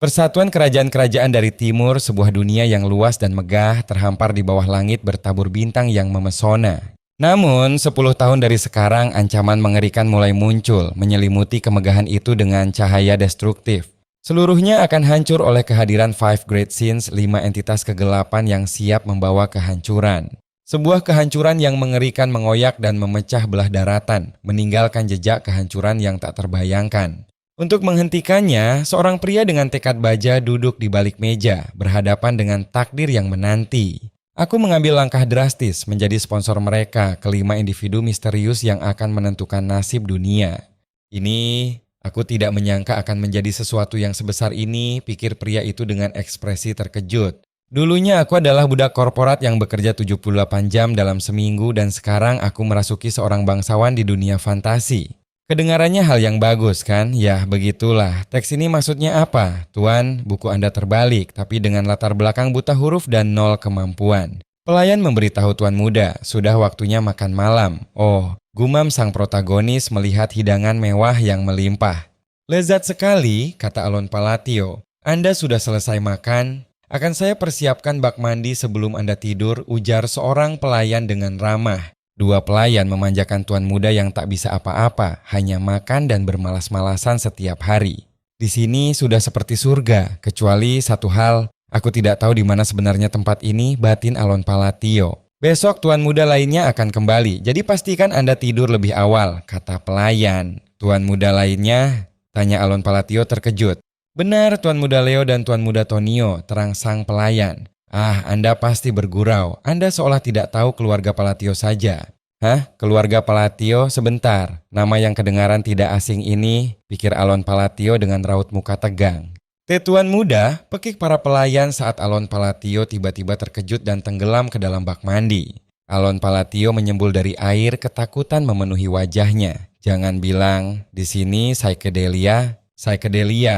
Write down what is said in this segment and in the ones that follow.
Persatuan kerajaan-kerajaan dari timur, sebuah dunia yang luas dan megah, terhampar di bawah langit bertabur bintang yang memesona. Namun, 10 tahun dari sekarang, ancaman mengerikan mulai muncul, menyelimuti kemegahan itu dengan cahaya destruktif. Seluruhnya akan hancur oleh kehadiran Five Great Sins, 5 entitas kegelapan yang siap membawa kehancuran. Sebuah kehancuran yang mengerikan mengoyak dan memecah belah daratan, meninggalkan jejak kehancuran yang tak terbayangkan. Untuk menghentikannya, seorang pria dengan tekad baja duduk di balik meja, berhadapan dengan takdir yang menanti. Aku mengambil langkah drastis menjadi sponsor mereka, kelima individu misterius yang akan menentukan nasib dunia. Ini, aku tidak menyangka akan menjadi sesuatu yang sebesar ini, pikir pria itu dengan ekspresi terkejut. Dulunya aku adalah budak korporat yang bekerja 78 jam dalam seminggu dan sekarang aku merasuki seorang bangsawan di dunia fantasi. Kedengarannya hal yang bagus kan? Ya, begitulah. Teks ini maksudnya apa? Tuan, buku Anda terbalik, tapi dengan latar belakang buta huruf dan 0 kemampuan. Pelayan memberitahu tuan muda, sudah waktunya makan malam. Oh, gumam sang protagonis melihat hidangan mewah yang melimpah. Lezat sekali, kata Alon Palatio. Anda sudah selesai makan? Akan saya persiapkan bak mandi sebelum Anda tidur, ujar seorang pelayan dengan ramah. Dua pelayan memanjakan tuan muda yang tak bisa apa-apa, hanya makan dan bermalas-malasan setiap hari. Di sini sudah seperti surga, kecuali satu hal, aku tidak tahu di mana sebenarnya tempat ini, batin Alon Palatio. Besok tuan muda lainnya akan kembali, jadi pastikan Anda tidur lebih awal, kata pelayan. Tuan muda lainnya? Tanya Alon Palatio terkejut. Benar, tuan muda Leo dan tuan muda Tonio, terang sang pelayan. Ah, Anda pasti bergurau. Anda seolah tidak tahu keluarga Palatio saja. Hah? Keluarga Palatio? Sebentar. Nama yang kedengaran tidak asing ini, pikir Alon Palatio dengan raut muka tegang. Tuan muda, pekik para pelayan saat Alon Palatio tiba-tiba terkejut dan tenggelam ke dalam bak mandi. Alon Palatio menyembul dari air, ketakutan memenuhi wajahnya. Jangan bilang, di sini psychedelia,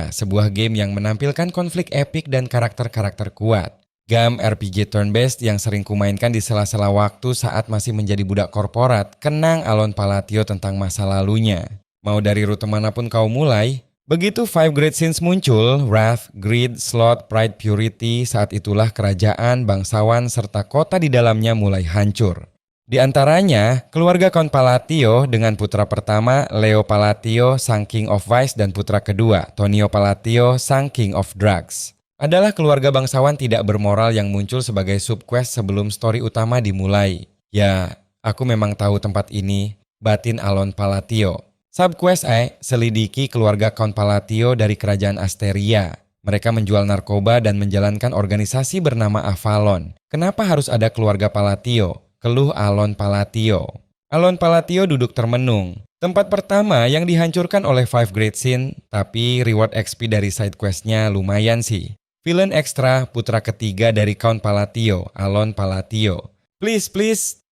sebuah game yang menampilkan konflik epik dan karakter-karakter kuat. Game RPG turn-based yang sering kumainkan di sela-sela waktu saat masih menjadi budak korporat, kenang Alon Palatio tentang masa lalunya. Mau dari rute manapun kau mulai? Begitu Five Great Sins muncul, Wrath, Greed, Sloth, Pride, Purity, saat itulah kerajaan, bangsawan, serta kota di dalamnya mulai hancur. Di antaranya, keluarga Count Palatio dengan putra pertama, Leo Palatio, sang King of Vice, dan putra kedua, Tonio Palatio, sang King of Drugs. Adalah keluarga bangsawan tidak bermoral yang muncul sebagai subquest sebelum story utama dimulai. Ya, aku memang tahu tempat ini, batin Alon Palatio. Subquest selidiki keluarga Count Palatio dari kerajaan Asteria. Mereka menjual narkoba dan menjalankan organisasi bernama Avalon. Kenapa harus ada keluarga Palatio? Keluh Alon Palatio. Alon Palatio duduk termenung. Tempat pertama yang dihancurkan oleh Five Great Sin, tapi reward XP dari side quest-nya lumayan sih. Villain ekstra, putra ketiga dari Count Palatio, Alon Palatio. Please,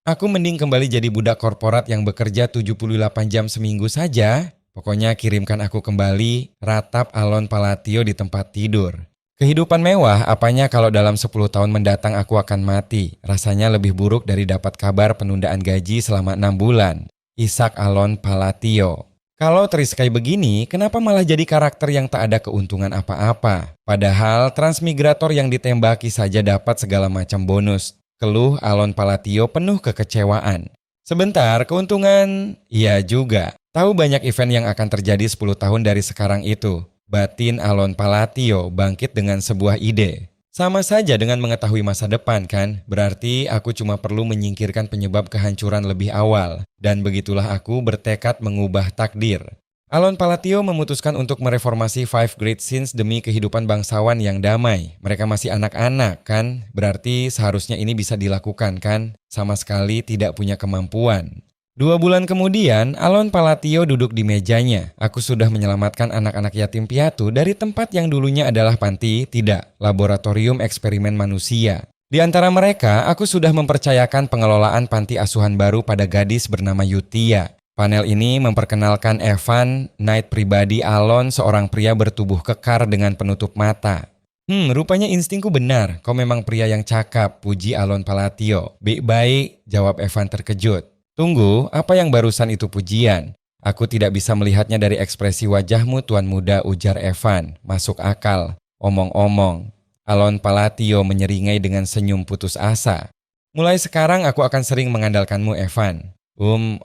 aku mending kembali jadi budak korporat yang bekerja 78 jam seminggu saja. Pokoknya kirimkan aku kembali, ratap Alon Palatio di tempat tidur. Kehidupan mewah, apanya kalau dalam 10 tahun mendatang aku akan mati. Rasanya lebih buruk dari dapat kabar penundaan gaji selama 6 bulan. Isak Alon Palatio. Kalau teriskai begini, kenapa malah jadi karakter yang tak ada keuntungan apa-apa? Padahal transmigrator yang ditembaki saja dapat segala macam bonus. Keluh Alon Palatio penuh kekecewaan. Sebentar, keuntungan? Iya juga. Tahu banyak event yang akan terjadi 10 tahun dari sekarang itu. Batin Alon Palatio bangkit dengan sebuah ide. Sama saja dengan mengetahui masa depan kan? Berarti aku cuma perlu menyingkirkan penyebab kehancuran lebih awal. Dan begitulah aku bertekad mengubah takdir. Alon Palatio memutuskan untuk mereformasi Five Great Sins demi kehidupan bangsawan yang damai. Mereka masih anak-anak kan? Berarti seharusnya ini bisa dilakukan kan? Sama sekali tidak punya kemampuan. 2 bulan kemudian, Alon Palatio duduk di mejanya. Aku sudah menyelamatkan anak-anak yatim piatu dari tempat yang dulunya adalah panti, tidak, laboratorium eksperimen manusia. Di antara mereka, aku sudah mempercayakan pengelolaan panti asuhan baru pada gadis bernama Yutia. Panel ini memperkenalkan Evan, knight pribadi Alon, seorang pria bertubuh kekar dengan penutup mata. Rupanya instingku benar, kau memang pria yang cakap, puji Alon Palatio. Baik, jawab Evan terkejut. Tunggu, apa yang barusan itu pujian? Aku tidak bisa melihatnya dari ekspresi wajahmu, tuan muda, ujar Evan. Masuk akal. Omong-omong, Alon Palatio menyeringai dengan senyum putus asa. Mulai sekarang aku akan sering mengandalkanmu, Evan.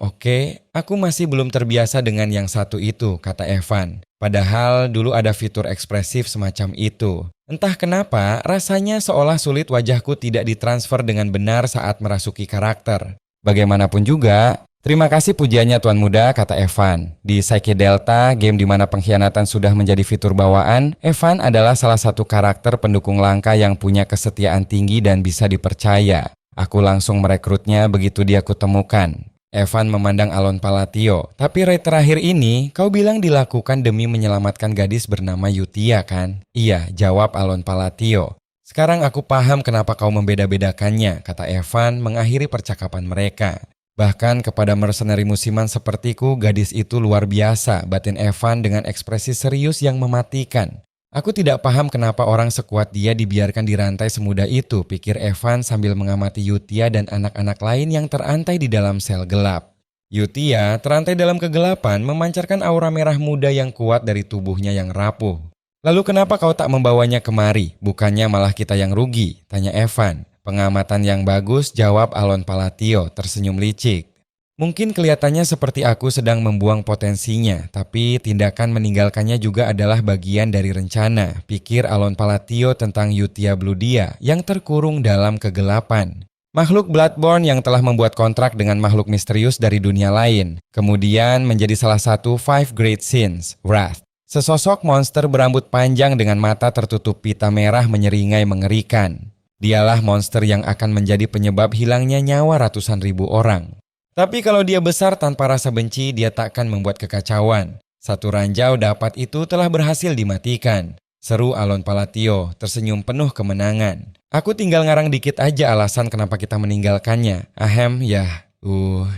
Oke, aku masih belum terbiasa dengan yang satu itu, kata Evan. Padahal dulu ada fitur ekspresif semacam itu. Entah kenapa, rasanya seolah sulit wajahku tidak ditransfer dengan benar saat merasuki karakter. Bagaimanapun juga, terima kasih pujiannya Tuan Muda, kata Evan. Di Psyche Delta, game di mana pengkhianatan sudah menjadi fitur bawaan, Evan adalah salah satu karakter pendukung langka yang punya kesetiaan tinggi dan bisa dipercaya. Aku langsung merekrutnya begitu dia kutemukan. Evan memandang Alon Palatio. Tapi raid terakhir ini, kau bilang dilakukan demi menyelamatkan gadis bernama Yutia kan? Iya, jawab Alon Palatio. Sekarang aku paham kenapa kau membeda-bedakannya, kata Evan mengakhiri percakapan mereka. Bahkan kepada mercenari musiman sepertiku, gadis itu luar biasa, batin Evan dengan ekspresi serius yang mematikan. Aku tidak paham kenapa orang sekuat dia dibiarkan dirantai semudah itu, pikir Evan sambil mengamati Yutia dan anak-anak lain yang terantai di dalam sel gelap. Yutia terantai dalam kegelapan memancarkan aura merah muda yang kuat dari tubuhnya yang rapuh. Lalu kenapa kau tak membawanya kemari? Bukannya malah kita yang rugi? Tanya Evan. Pengamatan yang bagus, jawab Alon Palatio tersenyum licik. Mungkin kelihatannya seperti aku sedang membuang potensinya, tapi tindakan meninggalkannya juga adalah bagian dari rencana, pikir Alon Palatio tentang Yutia Bludia yang terkurung dalam kegelapan. Makhluk Bloodborne yang telah membuat kontrak dengan makhluk misterius dari dunia lain, kemudian menjadi salah satu Five Great Sins, Wrath. Sesosok monster berambut panjang dengan mata tertutup pita merah menyeringai mengerikan. Dialah monster yang akan menjadi penyebab hilangnya nyawa ratusan ribu orang. Tapi kalau dia besar tanpa rasa benci, dia takkan membuat kekacauan. Satu ranjau dapat itu telah berhasil dimatikan. Seru Alon Palatio, tersenyum penuh kemenangan. Aku tinggal ngarang dikit aja alasan kenapa kita meninggalkannya.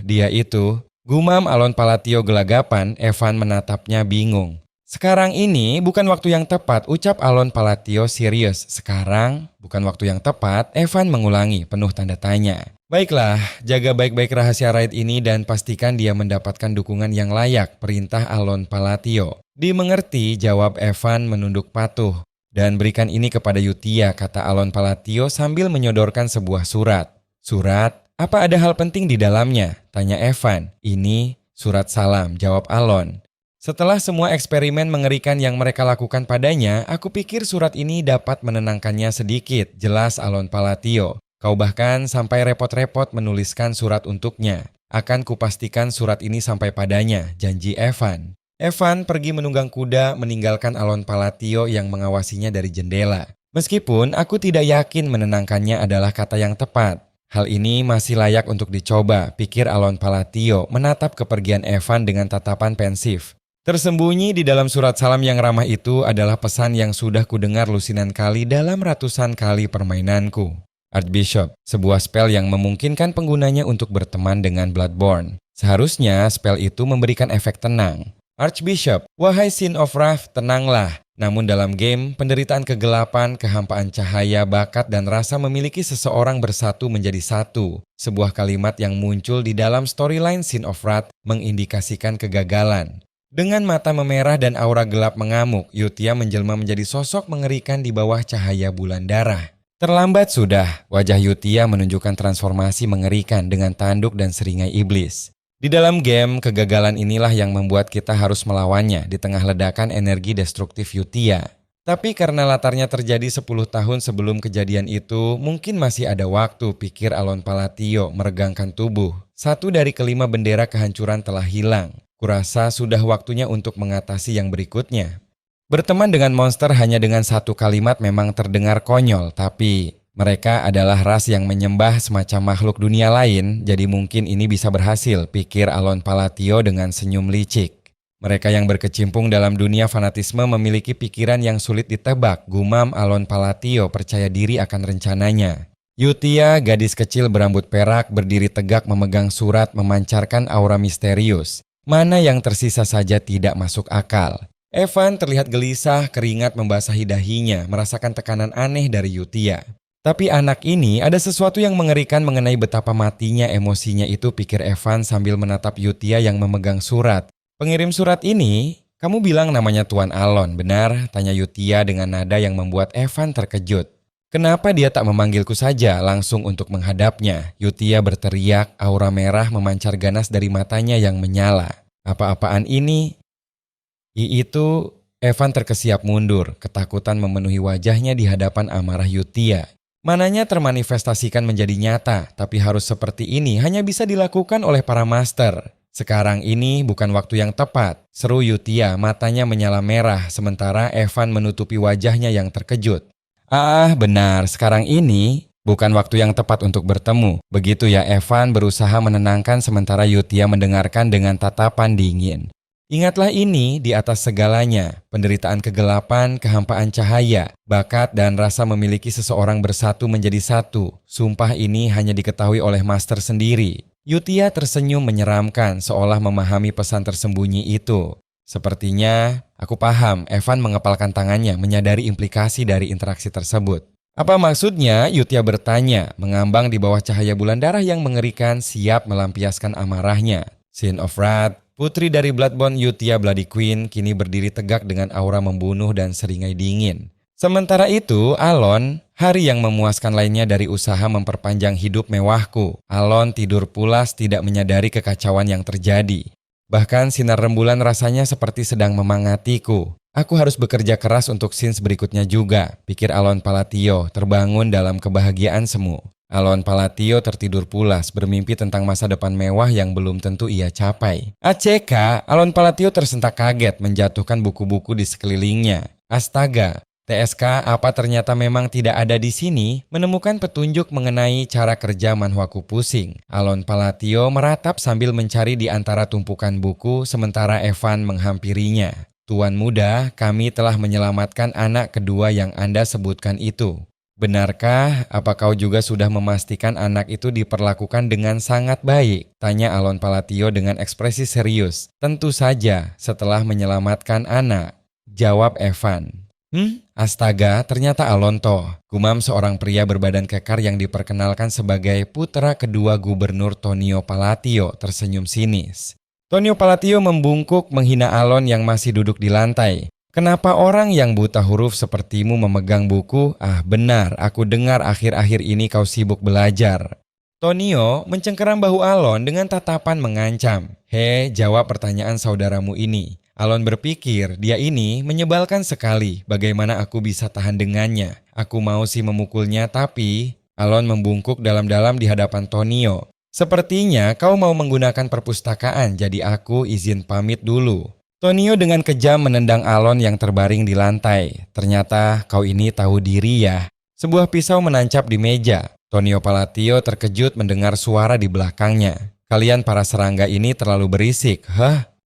Dia itu. Gumam Alon Palatio gelagapan, Evan menatapnya bingung. Sekarang ini bukan waktu yang tepat, ucap Alon Palatio serius. Sekarang bukan waktu yang tepat, Evan mengulangi penuh tanda tanya. Baiklah, jaga baik-baik rahasia raid ini dan pastikan dia mendapatkan dukungan yang layak, perintah Alon Palatio. Dimengerti, jawab Evan menunduk patuh. Dan berikan ini kepada Yutia, kata Alon Palatio sambil menyodorkan sebuah surat. Surat? Apa ada hal penting di dalamnya? Tanya Evan. Ini surat salam, jawab Alon. Setelah semua eksperimen mengerikan yang mereka lakukan padanya, aku pikir surat ini dapat menenangkannya sedikit, jelas Alon Palatio. Kau bahkan sampai repot-repot menuliskan surat untuknya. Akan kupastikan surat ini sampai padanya, janji Evan. Evan pergi menunggang kuda meninggalkan Alon Palatio yang mengawasinya dari jendela. Meskipun aku tidak yakin menenangkannya adalah kata yang tepat. Hal ini masih layak untuk dicoba, pikir Alon Palatio menatap kepergian Evan dengan tatapan pensif. Tersembunyi di dalam surat salam yang ramah itu adalah pesan yang sudah kudengar lusinan kali dalam ratusan kali permainanku. Archbishop, sebuah spell yang memungkinkan penggunanya untuk berteman dengan Bloodborne. Seharusnya spell itu memberikan efek tenang. Archbishop, wahai Sin of Wrath, tenanglah. Namun dalam game, penderitaan kegelapan, kehampaan cahaya, bakat, dan rasa memiliki seseorang bersatu menjadi satu. Sebuah kalimat yang muncul di dalam storyline Sin of Wrath mengindikasikan kegagalan. Dengan mata memerah dan aura gelap mengamuk, Yutia menjelma menjadi sosok mengerikan di bawah cahaya bulan darah. Terlambat sudah, wajah Yutia menunjukkan transformasi mengerikan dengan tanduk dan seringai iblis. Di dalam game, kegagalan inilah yang membuat kita harus melawannya di tengah ledakan energi destruktif Yutia. Tapi karena latarnya terjadi 10 tahun sebelum kejadian itu, mungkin masih ada waktu, pikir Alon Palatio meregangkan tubuh. Satu dari kelima bendera kehancuran telah hilang. Kurasa sudah waktunya untuk mengatasi yang berikutnya. Berteman dengan monster hanya dengan satu kalimat memang terdengar konyol, tapi mereka adalah ras yang menyembah semacam makhluk dunia lain, jadi mungkin ini bisa berhasil, pikir Alon Palatio dengan senyum licik. Mereka yang berkecimpung dalam dunia fanatisme memiliki pikiran yang sulit ditebak, gumam Alon Palatio percaya diri akan rencananya. Yutia, gadis kecil berambut perak, berdiri tegak memegang surat memancarkan aura misterius. Mana yang tersisa saja tidak masuk akal. Evan terlihat gelisah, keringat membasahi dahinya, merasakan tekanan aneh dari Yutia. Tapi anak ini ada sesuatu yang mengerikan mengenai betapa matinya emosinya itu, pikir Evan sambil menatap Yutia yang memegang surat. Pengirim surat ini, Kamu bilang namanya Tuan Alon, benar? Tanya Yutia dengan nada yang membuat Evan terkejut. Kenapa dia tak memanggilku saja langsung untuk menghadapnya? Yutia berteriak, aura merah memancar ganas dari matanya yang menyala. Apa-apaan ini? Itu, Evan terkesiap mundur, ketakutan memenuhi wajahnya di hadapan amarah Yutia. Mananya termanifestasikan menjadi nyata, tapi harus seperti ini hanya bisa dilakukan oleh para master. Sekarang ini bukan waktu yang tepat, seru Yutia, matanya menyala merah sementara Evan menutupi wajahnya yang terkejut. Benar, sekarang ini bukan waktu yang tepat untuk bertemu. Begitu ya, Evan berusaha menenangkan sementara Yutia mendengarkan dengan tatapan dingin. Ingatlah ini di atas segalanya, penderitaan kegelapan, kehampaan cahaya, bakat dan rasa memiliki seseorang bersatu menjadi satu. Sumpah ini hanya diketahui oleh master sendiri. Yutia tersenyum menyeramkan seolah memahami pesan tersembunyi itu. Sepertinya, aku paham. Evan mengepalkan tangannya menyadari implikasi dari interaksi tersebut. Apa maksudnya? Yutia bertanya, mengambang di bawah cahaya bulan darah yang mengerikan siap melampiaskan amarahnya. Sin of Wrath, putri dari Bloodborne Yutia Bloody Queen kini berdiri tegak dengan aura membunuh dan seringai dingin. Sementara itu, Alon, hari yang memuaskan lainnya dari usaha memperpanjang hidup mewahku. Alon tidur pulas tidak menyadari kekacauan yang terjadi. Bahkan sinar rembulan rasanya seperti sedang memangatiku. Aku harus bekerja keras untuk scenes berikutnya juga, pikir Alon Palatio terbangun dalam kebahagiaan semu. Alon Palatio tertidur pulas bermimpi tentang masa depan mewah yang belum tentu ia capai. ACK, Alon Palatio tersentak kaget menjatuhkan buku-buku di sekelilingnya. Astaga, TSK apa ternyata memang tidak ada di sini? Menemukan petunjuk mengenai cara kerja manhwaku pusing. Alon Palatio meratap sambil mencari di antara tumpukan buku sementara Evan menghampirinya. Tuan muda, kami telah menyelamatkan anak kedua yang Anda sebutkan itu. Benarkah? Apa kau juga sudah memastikan anak itu diperlakukan dengan sangat baik? Tanya Alon Palatio dengan ekspresi serius. Tentu saja, setelah menyelamatkan anak. Jawab Evan. Astaga, ternyata Alon toh. Gumam seorang pria berbadan kekar yang diperkenalkan sebagai putra kedua Gubernur Tonio Palatio tersenyum sinis. Tonio Palatio membungkuk menghina Alon yang masih duduk di lantai. Kenapa orang yang buta huruf sepertimu memegang buku? Benar, aku dengar akhir-akhir ini kau sibuk belajar. Tonio mencengkeram bahu Alon dengan tatapan mengancam. Jawab pertanyaan saudaramu ini. Alon berpikir dia ini menyebalkan sekali, bagaimana aku bisa tahan dengannya. Aku mau sih memukulnya tapi... Alon membungkuk dalam-dalam di hadapan Tonio. Sepertinya kau mau menggunakan perpustakaan, jadi aku izin pamit dulu. Tonio dengan kejam menendang Alon yang terbaring di lantai. Ternyata kau ini tahu diri ya. Sebuah pisau menancap di meja. Tonio Palatio terkejut mendengar suara di belakangnya. Kalian para serangga ini terlalu berisik.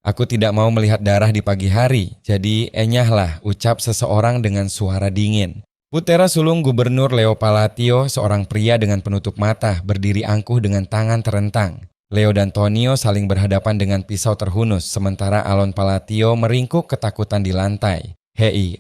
Aku tidak mau melihat darah di pagi hari, jadi enyahlah, ucap seseorang dengan suara dingin. Putera sulung Gubernur Leo Palatio, seorang pria dengan penutup mata, berdiri angkuh dengan tangan terentang. Leo dan Tonio saling berhadapan dengan pisau terhunus, sementara Alon Palatio meringkuk ketakutan di lantai.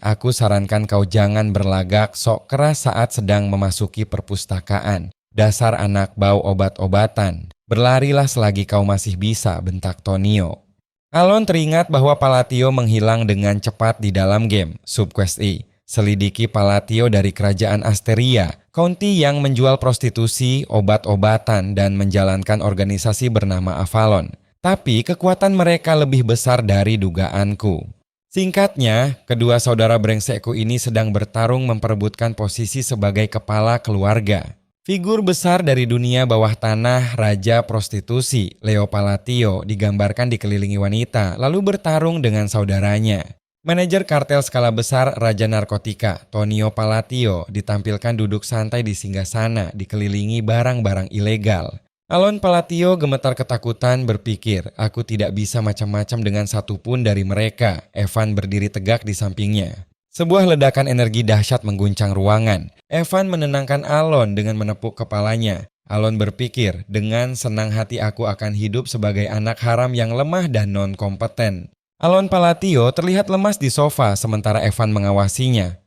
Aku sarankan kau jangan berlagak sok keras saat sedang memasuki perpustakaan. Dasar anak bau obat-obatan. Berlarilah selagi kau masih bisa, bentak Tonio. Alon teringat bahwa Palatio menghilang dengan cepat di dalam game Subquest E. Selidiki Palatio dari kerajaan Asteria, county yang menjual prostitusi, obat-obatan, dan menjalankan organisasi bernama Avalon. Tapi kekuatan mereka lebih besar dari dugaanku. Singkatnya, kedua saudara brengsekku ini sedang bertarung memperebutkan posisi sebagai kepala keluarga. Figur besar dari dunia bawah tanah, raja prostitusi, Leo Palatio digambarkan dikelilingi wanita lalu bertarung dengan saudaranya. Manajer kartel skala besar Raja Narkotika, Tonio Palatio, ditampilkan duduk santai di singgasana dikelilingi barang-barang ilegal. Alon Palatio gemetar ketakutan berpikir, aku tidak bisa macam-macam dengan satupun dari mereka. Evan berdiri tegak di sampingnya. Sebuah ledakan energi dahsyat mengguncang ruangan. Evan menenangkan Alon dengan menepuk kepalanya. Alon berpikir, dengan senang hati aku akan hidup sebagai anak haram yang lemah dan non-kompeten. Alon Palatio terlihat lemas di sofa sementara Evan mengawasinya.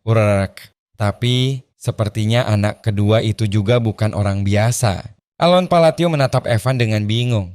Tapi sepertinya anak kedua itu juga bukan orang biasa. Alon Palatio menatap Evan dengan bingung.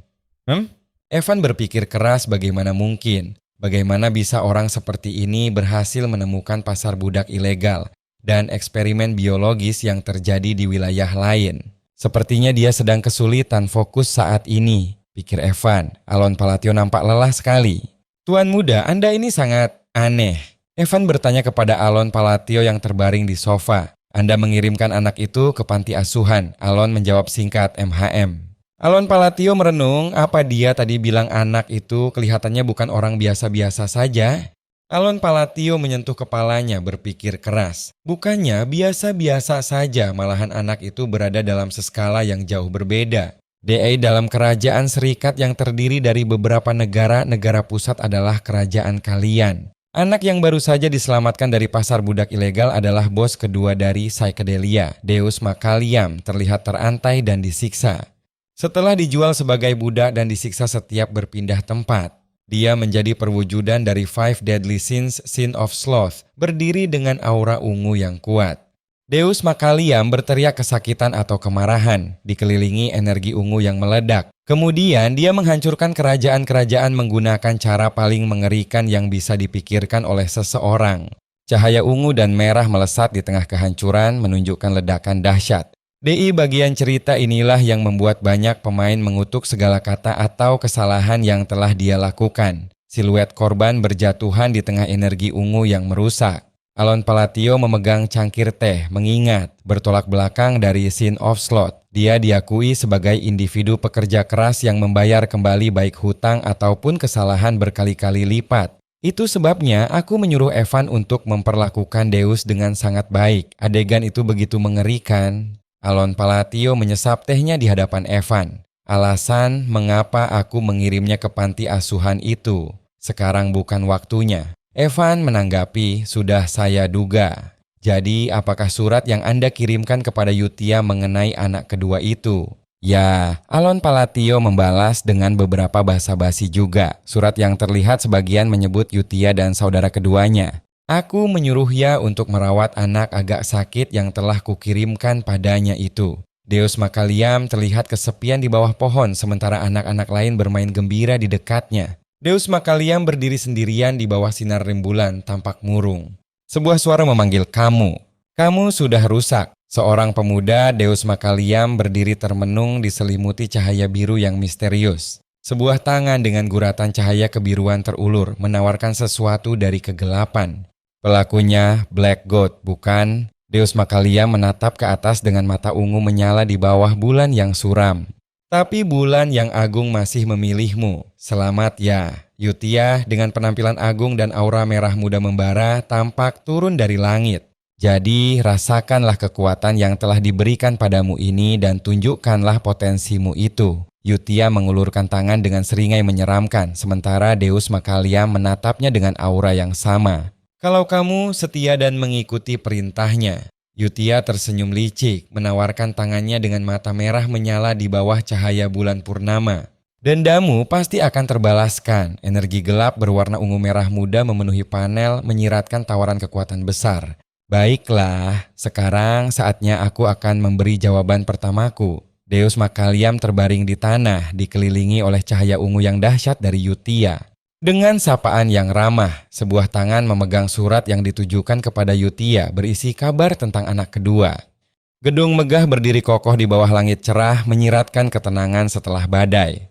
Evan berpikir keras bagaimana mungkin. Bagaimana bisa orang seperti ini berhasil menemukan pasar budak ilegal dan eksperimen biologis yang terjadi di wilayah lain? Sepertinya dia sedang kesulitan fokus saat ini, pikir Evan. Alon Palatio nampak lelah sekali. Tuan muda, Anda ini sangat aneh. Evan bertanya kepada Alon Palatio yang terbaring di sofa. Anda mengirimkan anak itu ke panti asuhan. Alon menjawab singkat, MHM. Alon Palatio merenung, apa dia tadi bilang anak itu kelihatannya bukan orang biasa-biasa saja? Alon Palatio menyentuh kepalanya berpikir keras. Bukannya biasa-biasa saja, malahan anak itu berada dalam skala yang jauh berbeda. DA dalam kerajaan serikat yang terdiri dari beberapa negara pusat adalah kerajaan kalian. Anak yang baru saja diselamatkan dari pasar budak ilegal adalah bos kedua dari Psychedelia, Deus Makaliam, terlihat terantai dan disiksa. Setelah dijual sebagai budak dan disiksa setiap berpindah tempat, dia menjadi perwujudan dari Five Deadly Sins, Sin of Sloth, berdiri dengan aura ungu yang kuat. Deus Makaliam berteriak kesakitan atau kemarahan, dikelilingi energi ungu yang meledak. Kemudian dia menghancurkan kerajaan-kerajaan menggunakan cara paling mengerikan yang bisa dipikirkan oleh seseorang. Cahaya ungu dan merah melesat di tengah kehancuran menunjukkan ledakan dahsyat. DI bagian cerita inilah yang membuat banyak pemain mengutuk segala kata atau kesalahan yang telah dia lakukan. Siluet korban berjatuhan di tengah energi ungu yang merusak. Alon Palatio memegang cangkir teh, mengingat bertolak belakang dari Sin of Sloth. Dia diakui sebagai individu pekerja keras yang membayar kembali baik hutang ataupun kesalahan berkali-kali lipat. Itu sebabnya aku menyuruh Evan untuk memperlakukan Deus dengan sangat baik. Adegan itu begitu mengerikan. Alon Palatio menyesap tehnya di hadapan Evan. Alasan mengapa aku mengirimnya ke panti asuhan itu. Sekarang bukan waktunya. Evan menanggapi, sudah saya duga. Jadi apakah surat yang Anda kirimkan kepada Yutia mengenai anak kedua itu? Ya, Alon Palatio membalas dengan beberapa basa-basi juga. Surat yang terlihat sebagian menyebut Yutia dan saudara keduanya. Aku menyuruhnya untuk merawat anak agak sakit yang telah kukirimkan padanya itu. Deus Makaliam terlihat kesepian di bawah pohon sementara anak-anak lain bermain gembira di dekatnya. Deus Makaliam berdiri sendirian di bawah sinar rembulan tampak murung. Sebuah suara memanggil kamu. Kamu sudah rusak. Seorang pemuda Deus Makaliam berdiri termenung diselimuti cahaya biru yang misterius. Sebuah tangan dengan guratan cahaya kebiruan terulur menawarkan sesuatu dari kegelapan. Pelakunya Black God, bukan? Deus Makaliam menatap ke atas dengan mata ungu menyala di bawah bulan yang suram. Tapi bulan yang agung masih memilihmu. Selamat ya. Yutia dengan penampilan agung dan aura merah muda membara tampak turun dari langit. Jadi rasakanlah kekuatan yang telah diberikan padamu ini dan tunjukkanlah potensimu itu. Yutia mengulurkan tangan dengan seringai menyeramkan, sementara Deus Makaliam menatapnya dengan aura yang sama. Kalau kamu setia dan mengikuti perintahnya. Yutia tersenyum licik, menawarkan tangannya dengan mata merah menyala di bawah cahaya bulan purnama. Dendamu pasti akan terbalaskan. Energi gelap berwarna ungu merah muda memenuhi panel, menyiratkan tawaran kekuatan besar. Baiklah, sekarang saatnya aku akan memberi jawaban pertamaku. Deus Makaliam terbaring di tanah, dikelilingi oleh cahaya ungu yang dahsyat dari Yutia. Dengan sapaan yang ramah, sebuah tangan memegang surat yang ditujukan kepada Yutia berisi kabar tentang anak kedua. Gedung megah berdiri kokoh di bawah langit cerah menyiratkan ketenangan setelah badai.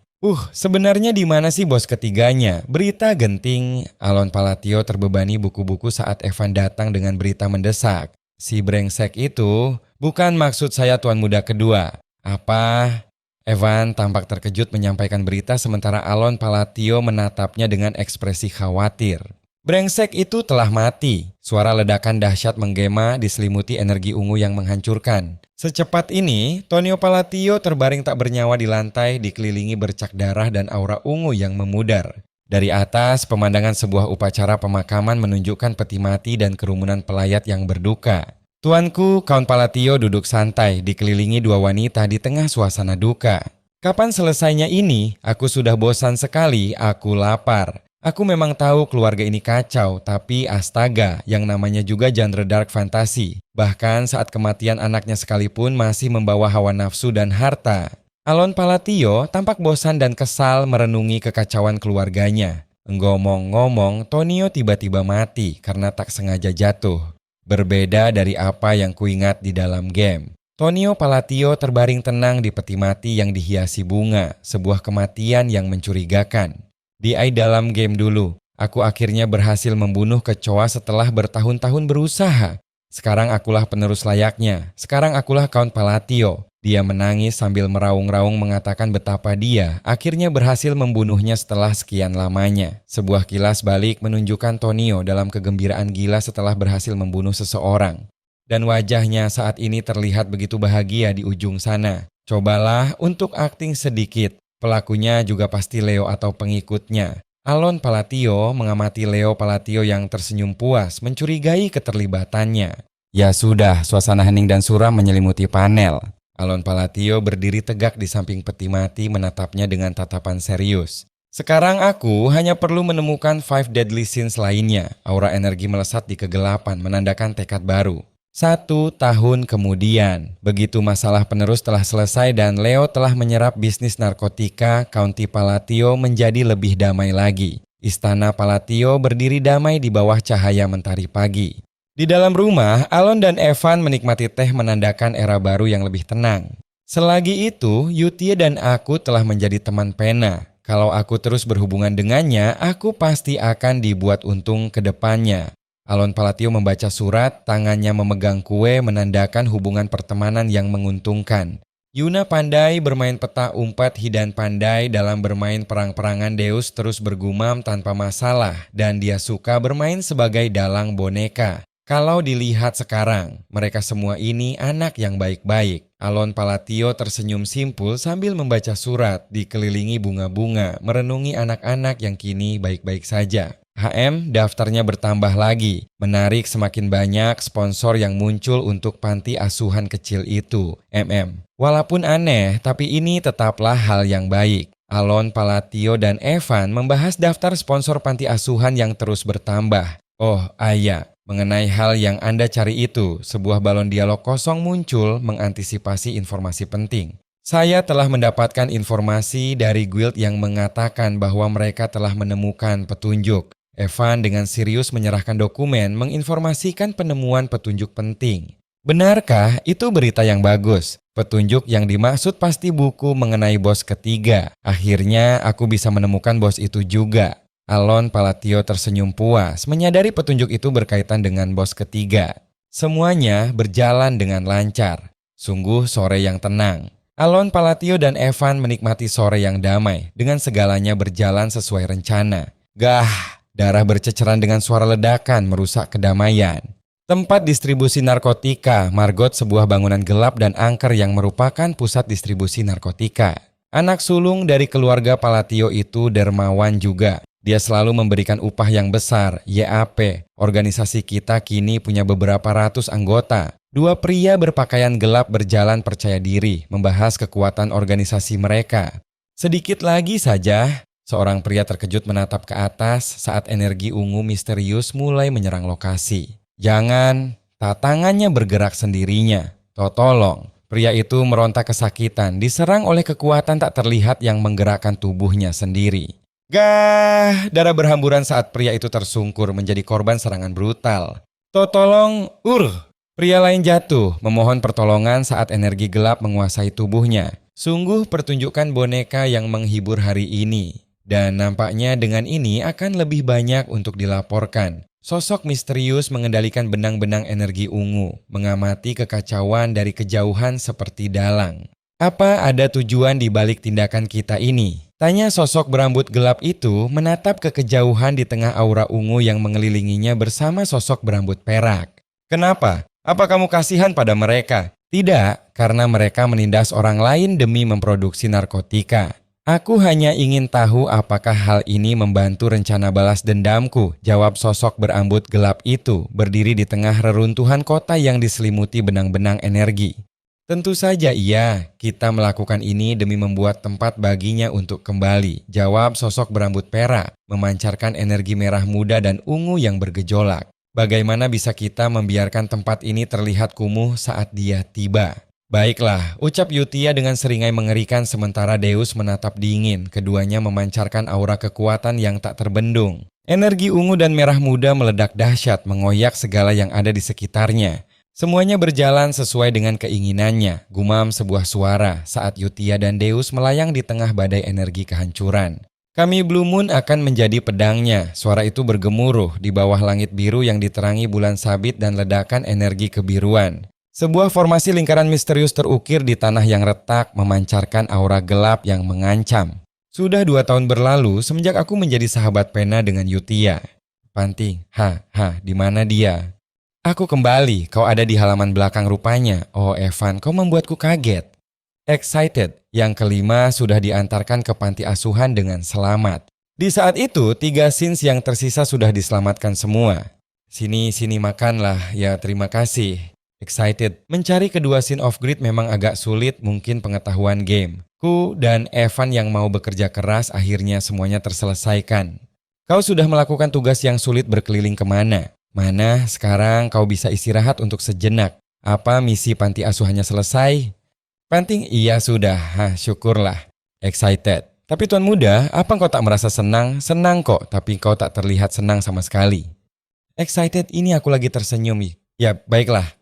Sebenarnya di mana sih bos ketiganya? Berita genting. Alon Palatio terbebani buku-buku saat Evan datang dengan berita mendesak. Si brengsek itu, bukan maksud saya tuan muda kedua. Apa? Evan tampak terkejut menyampaikan berita sementara Alon Palatio menatapnya dengan ekspresi khawatir. Brengsek itu telah mati. Suara ledakan dahsyat menggema diselimuti energi ungu yang menghancurkan. Secepat ini, Tonio Palatio terbaring tak bernyawa di lantai dikelilingi bercak darah dan aura ungu yang memudar. Dari atas, pemandangan sebuah upacara pemakaman menunjukkan peti mati dan kerumunan pelayat yang berduka. Tuanku, Count Palatio duduk santai, dikelilingi dua wanita di tengah suasana duka. Kapan selesainya ini? Aku sudah bosan sekali, aku lapar. Aku memang tahu keluarga ini kacau, tapi astaga, yang namanya juga genre dark fantasy. Bahkan saat kematian anaknya sekalipun masih membawa hawa nafsu dan harta. Alon Palatio tampak bosan dan kesal merenungi kekacauan keluarganya. Ngomong-ngomong, Tonio tiba-tiba mati karena tak sengaja jatuh. Berbeda dari apa yang kuingat di dalam game. Tonio Palatio terbaring tenang di peti mati yang dihiasi bunga, sebuah kematian yang mencurigakan. Di dalam game dulu, aku akhirnya berhasil membunuh kecoa setelah bertahun-tahun berusaha. Sekarang akulah penerus layaknya, sekarang akulah Count Palatio. Dia menangis sambil meraung-raung mengatakan betapa dia akhirnya berhasil membunuhnya setelah sekian lamanya. Sebuah kilas balik menunjukkan Tonio dalam kegembiraan gila setelah berhasil membunuh seseorang. Dan wajahnya saat ini terlihat begitu bahagia di ujung sana. Cobalah untuk akting sedikit. Pelakunya juga pasti Leo atau pengikutnya. Alon Palatio mengamati Leo Palatio yang tersenyum puas mencurigai keterlibatannya. Ya sudah, suasana hening dan suram menyelimuti panel. Alon Palatio berdiri tegak di samping peti mati menatapnya dengan tatapan serius. Sekarang aku hanya perlu menemukan 5 deadly sins lainnya. Aura energi melesat di kegelapan menandakan tekad baru. 1 tahun kemudian, begitu masalah penerus telah selesai dan Leo telah menyerap bisnis narkotika, County Palatio menjadi lebih damai lagi. Istana Palatio berdiri damai di bawah cahaya mentari pagi. Di dalam rumah, Alon dan Evan menikmati teh menandakan era baru yang lebih tenang. Selagi itu, Yutie dan aku telah menjadi teman pena. Kalau aku terus berhubungan dengannya, aku pasti akan dibuat untung ke depannya. Alon Palatio membaca surat, tangannya memegang kue menandakan hubungan pertemanan yang menguntungkan. Yuna pandai bermain peta umpat, Hidan pandai dalam bermain perang-perangan, Deus terus bergumam tanpa masalah dan dia suka bermain sebagai dalang boneka. Kalau dilihat sekarang, mereka semua ini anak yang baik-baik. Alon Palatio tersenyum simpul sambil membaca surat, dikelilingi bunga-bunga, merenungi anak-anak yang kini baik-baik saja. Daftarnya bertambah lagi, menarik semakin banyak sponsor yang muncul untuk panti asuhan kecil itu. Walaupun aneh, tapi ini tetaplah hal yang baik. Alon Palatio dan Evan membahas daftar sponsor panti asuhan yang terus bertambah. Oh, Aya, mengenai hal yang Anda cari itu, sebuah balon dialog kosong muncul mengantisipasi informasi penting. Saya telah mendapatkan informasi dari guild yang mengatakan bahwa mereka telah menemukan petunjuk. Evan dengan serius menyerahkan dokumen menginformasikan penemuan petunjuk penting. Benarkah itu berita yang bagus? Petunjuk yang dimaksud pasti buku mengenai bos ketiga. Akhirnya aku bisa menemukan bos itu juga. Alon Palatio tersenyum puas menyadari petunjuk itu berkaitan dengan bos ketiga. Semuanya berjalan dengan lancar. Sungguh sore yang tenang. Alon Palatio dan Evan menikmati sore yang damai dengan segalanya berjalan sesuai rencana. Gah! Darah berceceran dengan suara ledakan merusak kedamaian. Tempat distribusi narkotika, Margot sebuah bangunan gelap dan angker yang merupakan pusat distribusi narkotika. Anak sulung dari keluarga Palatio itu dermawan juga. Dia selalu memberikan upah yang besar, YAP. Organisasi kita kini punya beberapa ratus anggota. 2 pria berpakaian gelap berjalan percaya diri, membahas kekuatan organisasi mereka. Sedikit lagi saja. Seorang pria terkejut menatap ke atas saat energi ungu misterius mulai menyerang lokasi. Jangan, tangannya bergerak sendirinya. Tolong, pria itu meronta kesakitan, diserang oleh kekuatan tak terlihat yang menggerakkan tubuhnya sendiri. Gah, darah berhamburan saat pria itu tersungkur menjadi korban serangan brutal. Tolong, Pria lain jatuh, memohon pertolongan saat energi gelap menguasai tubuhnya. Sungguh pertunjukan boneka yang menghibur hari ini. Dan nampaknya dengan ini akan lebih banyak untuk dilaporkan. Sosok misterius mengendalikan benang-benang energi ungu, mengamati kekacauan dari kejauhan seperti dalang. Apa ada tujuan di balik tindakan kita ini? Tanya sosok berambut gelap itu menatap ke kejauhan di tengah aura ungu yang mengelilinginya bersama sosok berambut perak. Kenapa? Apa kamu kasihan pada mereka? Tidak, karena mereka menindas orang lain demi memproduksi narkotika. Aku hanya ingin tahu apakah hal ini membantu rencana balas dendamku, jawab sosok berambut gelap itu, berdiri di tengah reruntuhan kota yang diselimuti benang-benang energi. Tentu saja iya, kita melakukan ini demi membuat tempat baginya untuk kembali, jawab sosok berambut perak, memancarkan energi merah muda dan ungu yang bergejolak. Bagaimana bisa kita membiarkan tempat ini terlihat kumuh saat dia tiba? Baiklah, ucap Yutia dengan seringai mengerikan sementara Deus menatap dingin. Keduanya memancarkan aura kekuatan yang tak terbendung. Energi ungu dan merah muda meledak dahsyat mengoyak segala yang ada di sekitarnya. Semuanya berjalan sesuai dengan keinginannya, gumam sebuah suara saat Yutia dan Deus melayang di tengah badai energi kehancuran. Kami Blue Moon akan menjadi pedangnya, suara itu bergemuruh di bawah langit biru yang diterangi bulan sabit dan ledakan energi kebiruan. Sebuah formasi lingkaran misterius terukir di tanah yang retak memancarkan aura gelap yang mengancam. Sudah 2 tahun berlalu semenjak aku menjadi sahabat pena dengan Yutia. Panting, di mana dia? Aku kembali, kau ada di halaman belakang rupanya. Oh Evan, kau membuatku kaget. Excited, yang kelima sudah diantarkan ke panti asuhan dengan selamat. Di saat itu, 3 scenes yang tersisa sudah diselamatkan semua. Sini makanlah, ya terima kasih. Excited, mencari kedua scene off grid memang agak sulit, mungkin pengetahuan game. Ku dan Evan yang mau bekerja keras akhirnya semuanya terselesaikan. Kau sudah melakukan tugas yang sulit berkeliling kemana? Mana sekarang kau bisa istirahat untuk sejenak? Apa misi panti asuhannya selesai? Panting, iya sudah, syukurlah. Excited. Tapi Tuan Muda, apa kau tak merasa senang? Senang kok, tapi kau tak terlihat senang sama sekali. Excited, ini aku lagi tersenyum. Ya, baiklah.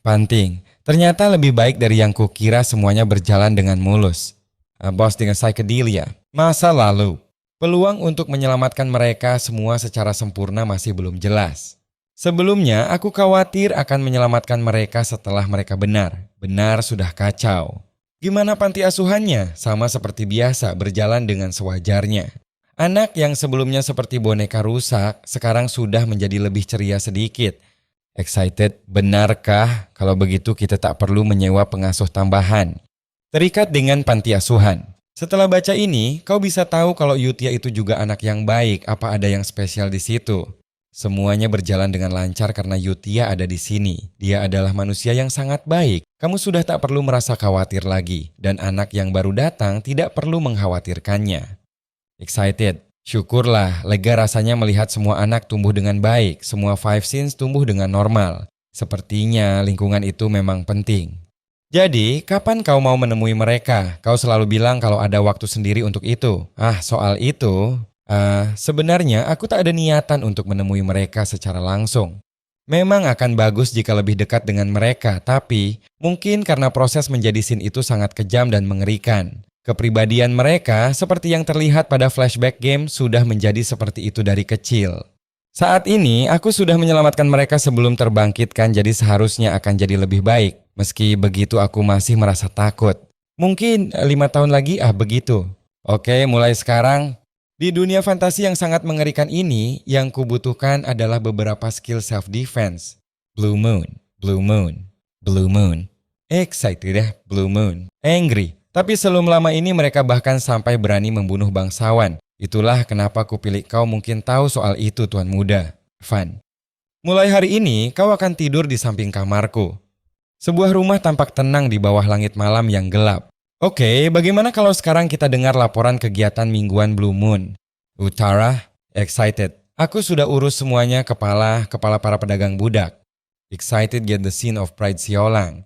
Panting, ternyata lebih baik dari yang kukira semuanya berjalan dengan mulus. Bos dengan psychedelia. Masa lalu, peluang untuk menyelamatkan mereka semua secara sempurna masih belum jelas. Sebelumnya, aku khawatir akan menyelamatkan mereka setelah mereka benar. Benar sudah kacau. Gimana panti asuhannya? Sama seperti biasa, berjalan dengan sewajarnya. Anak yang sebelumnya seperti boneka rusak, sekarang sudah menjadi lebih ceria sedikit. Excited, benarkah kalau begitu kita tak perlu menyewa pengasuh tambahan? Terikat dengan panti asuhan. Setelah baca ini, kau bisa tahu kalau Yutia itu juga anak yang baik, apa ada yang spesial di situ. Semuanya berjalan dengan lancar karena Yutia ada di sini. Dia adalah manusia yang sangat baik. Kamu sudah tak perlu merasa khawatir lagi, dan anak yang baru datang tidak perlu mengkhawatirkannya. Excited. Syukurlah, lega rasanya melihat semua anak tumbuh dengan baik, semua 5 scenes tumbuh dengan normal. Sepertinya lingkungan itu memang penting. Jadi, kapan kau mau menemui mereka? Kau selalu bilang kalau ada waktu sendiri untuk itu. Soal itu, sebenarnya aku tak ada niatan untuk menemui mereka secara langsung. Memang akan bagus jika lebih dekat dengan mereka, tapi mungkin karena proses menjadi scene itu sangat kejam dan mengerikan. Kepribadian mereka, seperti yang terlihat pada flashback game, sudah menjadi seperti itu dari kecil. Saat ini, aku sudah menyelamatkan mereka sebelum terbangkitkan, jadi seharusnya akan jadi lebih baik. Meski begitu, aku masih merasa takut. Mungkin 5 tahun lagi, begitu. Oke, mulai sekarang. Di dunia fantasi yang sangat mengerikan ini, yang kubutuhkan adalah beberapa skill self-defense. Blue Moon, Blue Moon, Blue Moon. Excited ya, Blue Moon. Angry. Tapi sebelum lama ini mereka bahkan sampai berani membunuh bangsawan. Itulah kenapa ku pilih kau mungkin tahu soal itu Tuan Muda. Van. Mulai hari ini kau akan tidur di samping kamarku. Sebuah rumah tampak tenang di bawah langit malam yang gelap. Oke, bagaimana kalau sekarang kita dengar laporan kegiatan mingguan Blue Moon? Utara, excited. Aku sudah urus semuanya kepala para pedagang budak. Excited get the scene of Pride Siolang.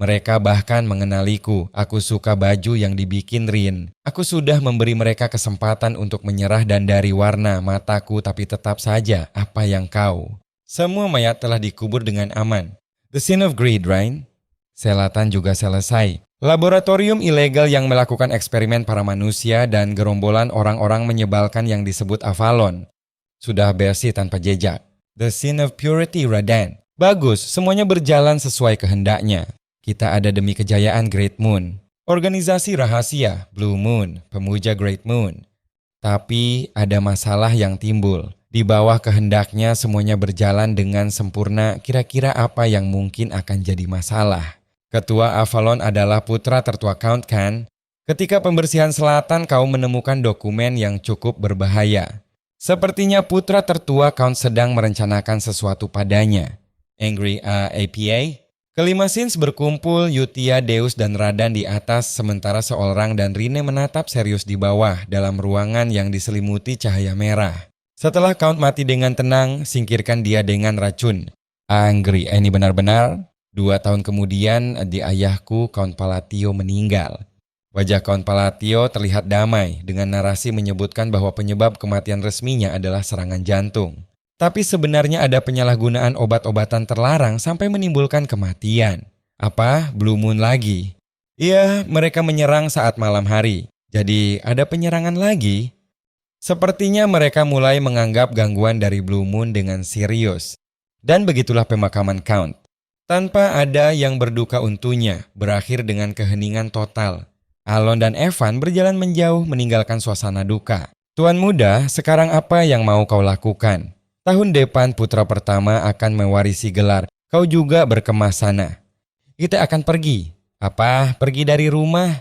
Mereka bahkan mengenaliku, aku suka baju yang dibikin Rin. Aku sudah memberi mereka kesempatan untuk menyerah dan dari warna mataku tapi tetap saja apa yang kau. Semua mayat telah dikubur dengan aman. The scene of greed, right? Selatan juga selesai. Laboratorium ilegal yang melakukan eksperimen para manusia dan gerombolan orang-orang menyebalkan yang disebut Avalon. Sudah bersih tanpa jejak. The scene of purity, Radan. Bagus, semuanya berjalan sesuai kehendaknya. Kita ada demi kejayaan Great Moon. Organisasi rahasia, Blue Moon, pemuja Great Moon. Tapi ada masalah yang timbul. Di bawah kehendaknya semuanya berjalan dengan sempurna, kira-kira apa yang mungkin akan jadi masalah? Ketua Avalon adalah putra tertua Count kan? Ketika pembersihan selatan kau menemukan dokumen yang cukup berbahaya. Sepertinya putra tertua Count sedang merencanakan sesuatu padanya. Angry APA? Kelima scenes berkumpul, Yutia, Deus, dan Radan di atas, sementara seorang dan Rine menatap serius di bawah dalam ruangan yang diselimuti cahaya merah. Setelah Count mati dengan tenang, singkirkan dia dengan racun. Angry, ini benar-benar 2 tahun kemudian, adik ayahku, Count Palatio, meninggal. Wajah Count Palatio terlihat damai dengan narasi menyebutkan bahwa penyebab kematian resminya adalah serangan jantung. Tapi sebenarnya ada penyalahgunaan obat-obatan terlarang sampai menimbulkan kematian. Apa? Blue Moon lagi? Iya, mereka menyerang saat malam hari. Jadi ada penyerangan lagi? Sepertinya mereka mulai menganggap gangguan dari Blue Moon dengan serius. Dan begitulah pemakaman Count. Tanpa ada yang berduka untunya, berakhir dengan keheningan total. Alon dan Evan berjalan menjauh meninggalkan suasana duka. Tuan muda, sekarang apa yang mau kau lakukan? Tahun depan putra pertama akan mewarisi gelar. Kau juga berkemas sana. Kita akan pergi. Apa? Pergi dari rumah?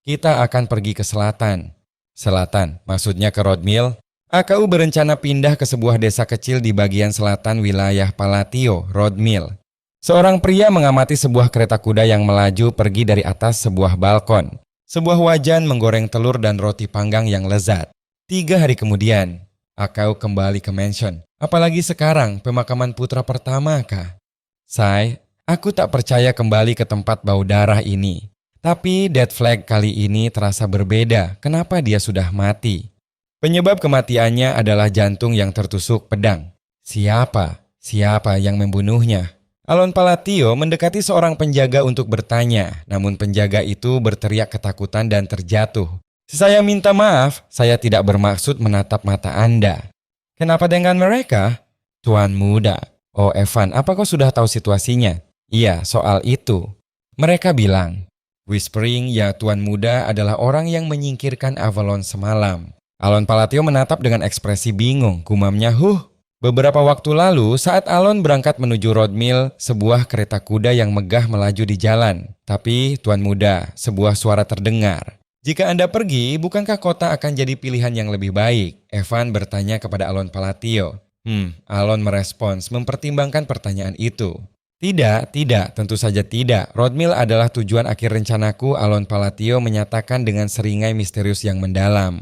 Kita akan pergi ke selatan. Selatan, maksudnya ke Rodmill? AKU berencana pindah ke sebuah desa kecil di bagian selatan wilayah Palatio, Rodmill. Seorang pria mengamati sebuah kereta kuda yang melaju pergi dari atas sebuah balkon. Sebuah wajan menggoreng telur dan roti panggang yang lezat. 3 hari kemudian, AKU kembali ke mansion. Apalagi sekarang, pemakaman putra pertama kah? Aku tak percaya kembali ke tempat bau darah ini. Tapi Dead Flag kali ini terasa berbeda. Kenapa dia sudah mati? Penyebab kematiannya adalah jantung yang tertusuk pedang. Siapa? Siapa yang membunuhnya? Alon Palatio mendekati seorang penjaga untuk bertanya, namun penjaga itu berteriak ketakutan dan terjatuh. Saya minta maaf, saya tidak bermaksud menatap mata Anda. Kenapa dengan mereka? Tuan muda. Oh Evan, apa kau sudah tahu situasinya? Iya, soal itu. Mereka bilang, Whispering, ya tuan muda adalah orang yang menyingkirkan Avalon semalam. Alon Palatio menatap dengan ekspresi bingung, gumamnya, Beberapa waktu lalu, saat Alon berangkat menuju Rodmill, sebuah kereta kuda yang megah melaju di jalan. Tapi, tuan muda, sebuah suara terdengar. Jika Anda pergi, bukankah kota akan jadi pilihan yang lebih baik? Evan bertanya kepada Alon Palatio. Alon merespons, mempertimbangkan pertanyaan itu. Tidak, tentu saja tidak. Rodmill adalah tujuan akhir rencanaku, Alon Palatio menyatakan dengan seringai misterius yang mendalam.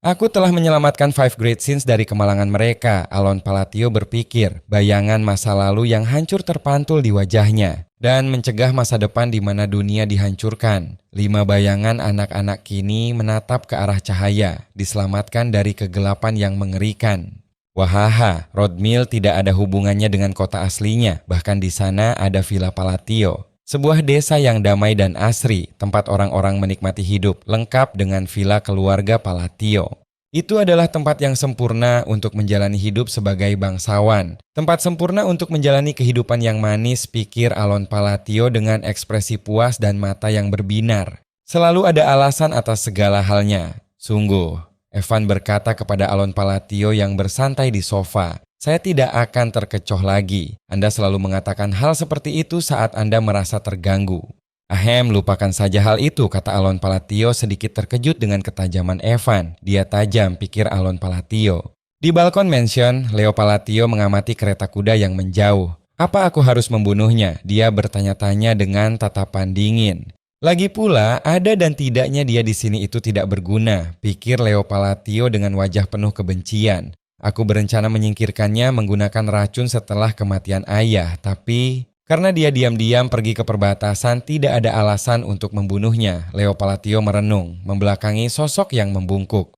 Aku telah menyelamatkan 5 Great Sins dari kemalangan mereka, Alon Palatio berpikir, bayangan masa lalu yang hancur terpantul di wajahnya, dan mencegah masa depan di mana dunia dihancurkan. 5 bayangan anak-anak kini menatap ke arah cahaya, diselamatkan dari kegelapan yang mengerikan. Wahaha, Rodmill tidak ada hubungannya dengan kota aslinya, bahkan di sana ada Villa Palatio. Sebuah desa yang damai dan asri, tempat orang-orang menikmati hidup, lengkap dengan villa keluarga Palatio. Itu adalah tempat yang sempurna untuk menjalani hidup sebagai bangsawan. Tempat sempurna untuk menjalani kehidupan yang manis, pikir Alon Palatio dengan ekspresi puas dan mata yang berbinar. Selalu ada alasan atas segala halnya. Sungguh, Evan berkata kepada Alon Palatio yang bersantai di sofa. Saya tidak akan terkecoh lagi. Anda selalu mengatakan hal seperti itu saat Anda merasa terganggu. Lupakan saja hal itu, kata Alon Palatio sedikit terkejut dengan ketajaman Evan. Dia tajam, pikir Alon Palatio. Di balkon mansion, Leo Palatio mengamati kereta kuda yang menjauh. Apa aku harus membunuhnya? Dia bertanya-tanya dengan tatapan dingin. Lagi pula, ada dan tidaknya dia di sini itu tidak berguna, pikir Leo Palatio dengan wajah penuh kebencian. Aku berencana menyingkirkannya menggunakan racun setelah kematian ayah, tapi karena dia diam-diam pergi ke perbatasan, tidak ada alasan untuk membunuhnya. Leo Palatio merenung, membelakangi sosok yang membungkuk.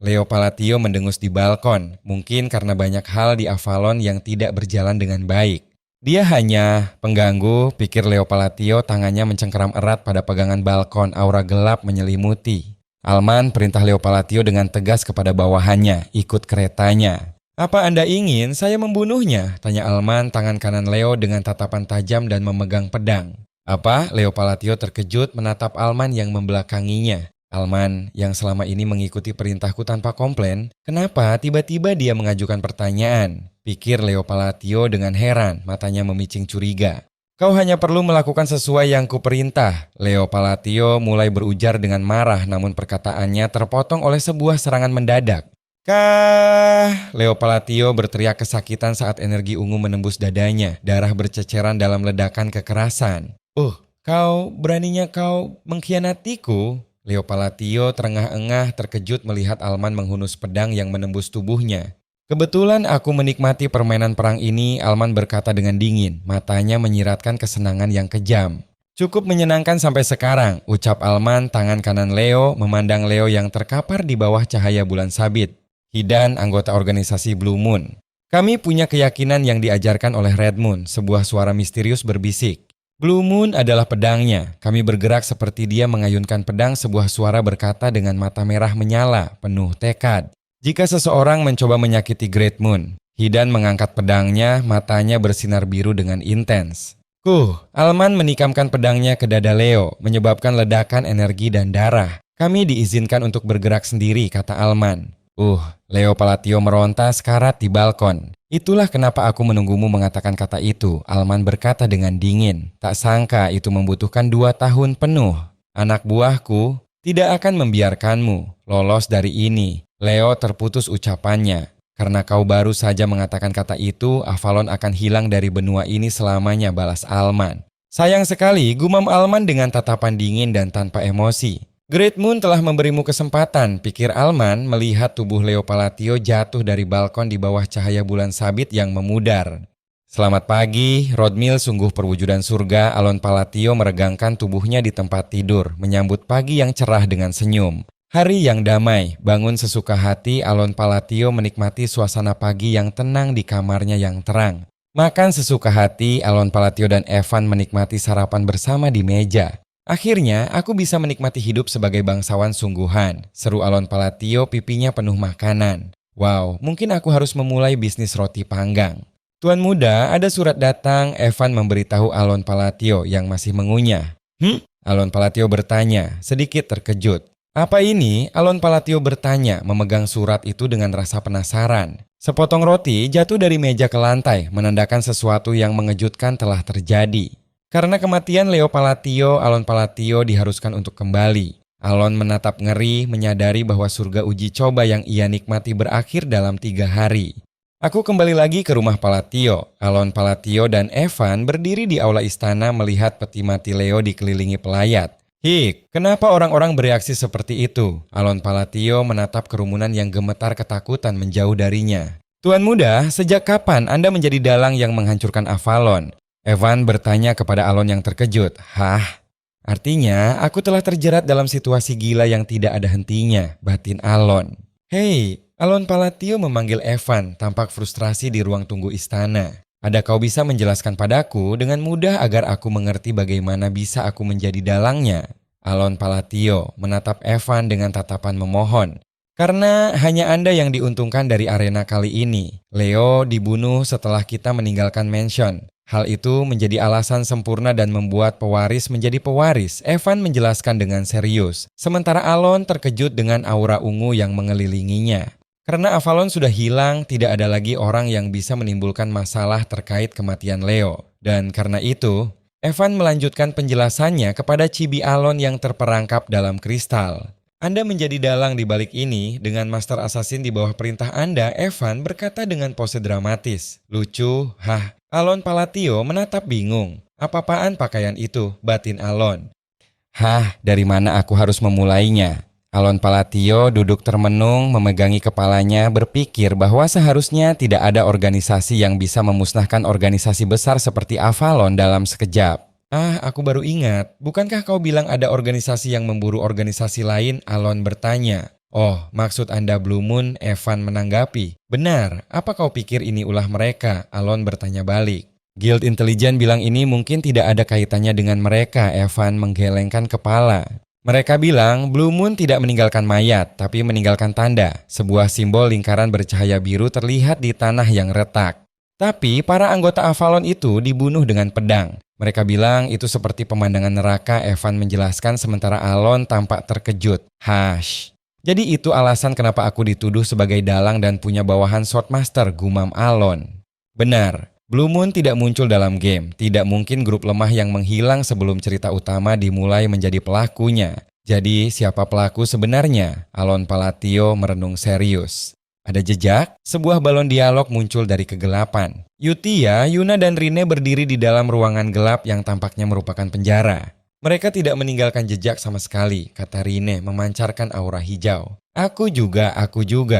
Leo Palatio mendengus di balkon, mungkin karena banyak hal di Avalon yang tidak berjalan dengan baik. Dia hanya pengganggu, pikir Leo Palatio, tangannya mencengkeram erat pada pegangan balkon, aura gelap menyelimuti. Alman, perintah Leo Palatio dengan tegas kepada bawahannya, ikut keretanya. Apa Anda ingin saya membunuhnya? Tanya Alman, tangan kanan Leo dengan tatapan tajam dan memegang pedang. Apa? Leo Palatio terkejut menatap Alman yang membelakanginya. Alman, yang selama ini mengikuti perintahku tanpa komplain, kenapa tiba-tiba dia mengajukan pertanyaan? Pikir Leo Palatio dengan heran, matanya memicing curiga. Kau hanya perlu melakukan sesuai yang kuperintah. Leo Palatio mulai berujar dengan marah, namun perkataannya terpotong oleh sebuah serangan mendadak. Leo Palatio berteriak kesakitan saat energi ungu menembus dadanya. Darah berceceran dalam ledakan kekerasan. Beraninya kau mengkhianatiku? Leo Palatio terengah-engah terkejut melihat Alman menghunus pedang yang menembus tubuhnya. Kebetulan aku menikmati permainan perang ini, Alman berkata dengan dingin, matanya menyiratkan kesenangan yang kejam. Cukup menyenangkan sampai sekarang, ucap Alman. Tangan kanan Leo memandang Leo yang terkapar di bawah cahaya bulan sabit. Hidan, anggota organisasi Blue Moon. Kami punya keyakinan yang diajarkan oleh Red Moon, sebuah suara misterius berbisik. Blue Moon adalah pedangnya. Kami bergerak seperti dia mengayunkan pedang, sebuah suara berkata dengan mata merah menyala, penuh tekad. Jika seseorang mencoba menyakiti Great Moon, Hidan mengangkat pedangnya, matanya bersinar biru dengan intens. Alman menikamkan pedangnya ke dada Leo, menyebabkan ledakan energi dan darah. Kami diizinkan untuk bergerak sendiri, kata Alman. Leo Palatio meronta sekarat di balkon. Itulah kenapa aku menunggumu mengatakan kata itu, Alman berkata dengan dingin. Tak sangka itu membutuhkan 2 tahun penuh. Anak buahku tidak akan membiarkanmu lolos dari ini. Leo terputus ucapannya. Karena kau baru saja mengatakan kata itu, Avalon akan hilang dari benua ini selamanya, balas Alman. Sayang sekali, gumam Alman dengan tatapan dingin dan tanpa emosi. Great Moon telah memberimu kesempatan, pikir Alman melihat tubuh Leo Palatio jatuh dari balkon di bawah cahaya bulan sabit yang memudar. Selamat pagi, Rodmill sungguh perwujudan surga. Alon Palatio meregangkan tubuhnya di tempat tidur, menyambut pagi yang cerah dengan senyum. Hari yang damai, bangun sesuka hati. Alon Palatio menikmati suasana pagi yang tenang di kamarnya yang terang. Makan sesuka hati, Alon Palatio dan Evan menikmati sarapan bersama di meja. Akhirnya, aku bisa menikmati hidup sebagai bangsawan sungguhan, seru Alon Palatio, pipinya penuh makanan. Wow, mungkin aku harus memulai bisnis roti panggang. Tuan muda, ada surat datang, Evan memberitahu Alon Palatio yang masih mengunyah. Alon Palatio bertanya, sedikit terkejut. Apa ini? Alon Palatio bertanya, memegang surat itu dengan rasa penasaran. Sepotong roti jatuh dari meja ke lantai, menandakan sesuatu yang mengejutkan telah terjadi. Karena kematian Leo Palatio, Alon Palatio diharuskan untuk kembali. Alon menatap ngeri, menyadari bahwa surga uji coba yang ia nikmati berakhir dalam 3 hari. Aku kembali lagi ke rumah Palatio. Alon Palatio dan Evan berdiri di aula istana melihat peti mati Leo dikelilingi pelayat. Kenapa orang-orang bereaksi seperti itu? Alon Palatio menatap kerumunan yang gemetar ketakutan menjauh darinya. Tuan muda, sejak kapan Anda menjadi dalang yang menghancurkan Avalon? Evan bertanya kepada Alon yang terkejut. Artinya aku telah terjerat dalam situasi gila yang tidak ada hentinya, batin Alon. Alon Palatio memanggil Evan, tampak frustrasi di ruang tunggu istana. Ada kau bisa menjelaskan padaku dengan mudah agar aku mengerti bagaimana bisa aku menjadi dalangnya? Alon Palatio menatap Evan dengan tatapan memohon. Karena hanya Anda yang diuntungkan dari arena kali ini. Leo dibunuh setelah kita meninggalkan mansion. Hal itu menjadi alasan sempurna dan membuat pewaris menjadi pewaris, Evan menjelaskan dengan serius. Sementara Alon terkejut dengan aura ungu yang mengelilinginya. Karena Avalon sudah hilang, tidak ada lagi orang yang bisa menimbulkan masalah terkait kematian Leo. Dan karena itu, Evan melanjutkan penjelasannya kepada Chibi Alon yang terperangkap dalam kristal. Anda menjadi dalang di balik ini dengan Master Assassin di bawah perintah Anda, Evan berkata dengan pose dramatis. Lucu, Alon Palatio menatap bingung. Apa-apaan pakaian itu, batin Alon. Dari mana aku harus memulainya? Alon Palatio duduk termenung, memegangi kepalanya, berpikir bahwa seharusnya tidak ada organisasi yang bisa memusnahkan organisasi besar seperti Avalon dalam sekejap. Aku baru ingat, bukankah kau bilang ada organisasi yang memburu organisasi lain? Alon bertanya. Oh, maksud Anda Blue Moon? Evan menanggapi. Benar, apa kau pikir ini ulah mereka? Alon bertanya balik. Guild Intelijen bilang ini mungkin tidak ada kaitannya dengan mereka, Evan menggelengkan kepala. Mereka bilang Blue Moon tidak meninggalkan mayat, tapi meninggalkan tanda. Sebuah simbol lingkaran bercahaya biru terlihat di tanah yang retak. Tapi para anggota Avalon itu dibunuh dengan pedang. Mereka bilang itu seperti pemandangan neraka, Evan menjelaskan sementara Alon tampak terkejut. Jadi itu alasan kenapa aku dituduh sebagai dalang dan punya bawahan Swordmaster, gumam Alon. Benar. Blue Moon tidak muncul dalam game. Tidak mungkin grup lemah yang menghilang sebelum cerita utama dimulai menjadi pelakunya. Jadi siapa pelaku sebenarnya? Alon Palatio merenung serius. Ada jejak? Sebuah balon dialog muncul dari kegelapan. Yutia, Yuna dan Rine berdiri di dalam ruangan gelap yang tampaknya merupakan penjara. Mereka tidak meninggalkan jejak sama sekali, kata Rine memancarkan aura hijau. Aku juga,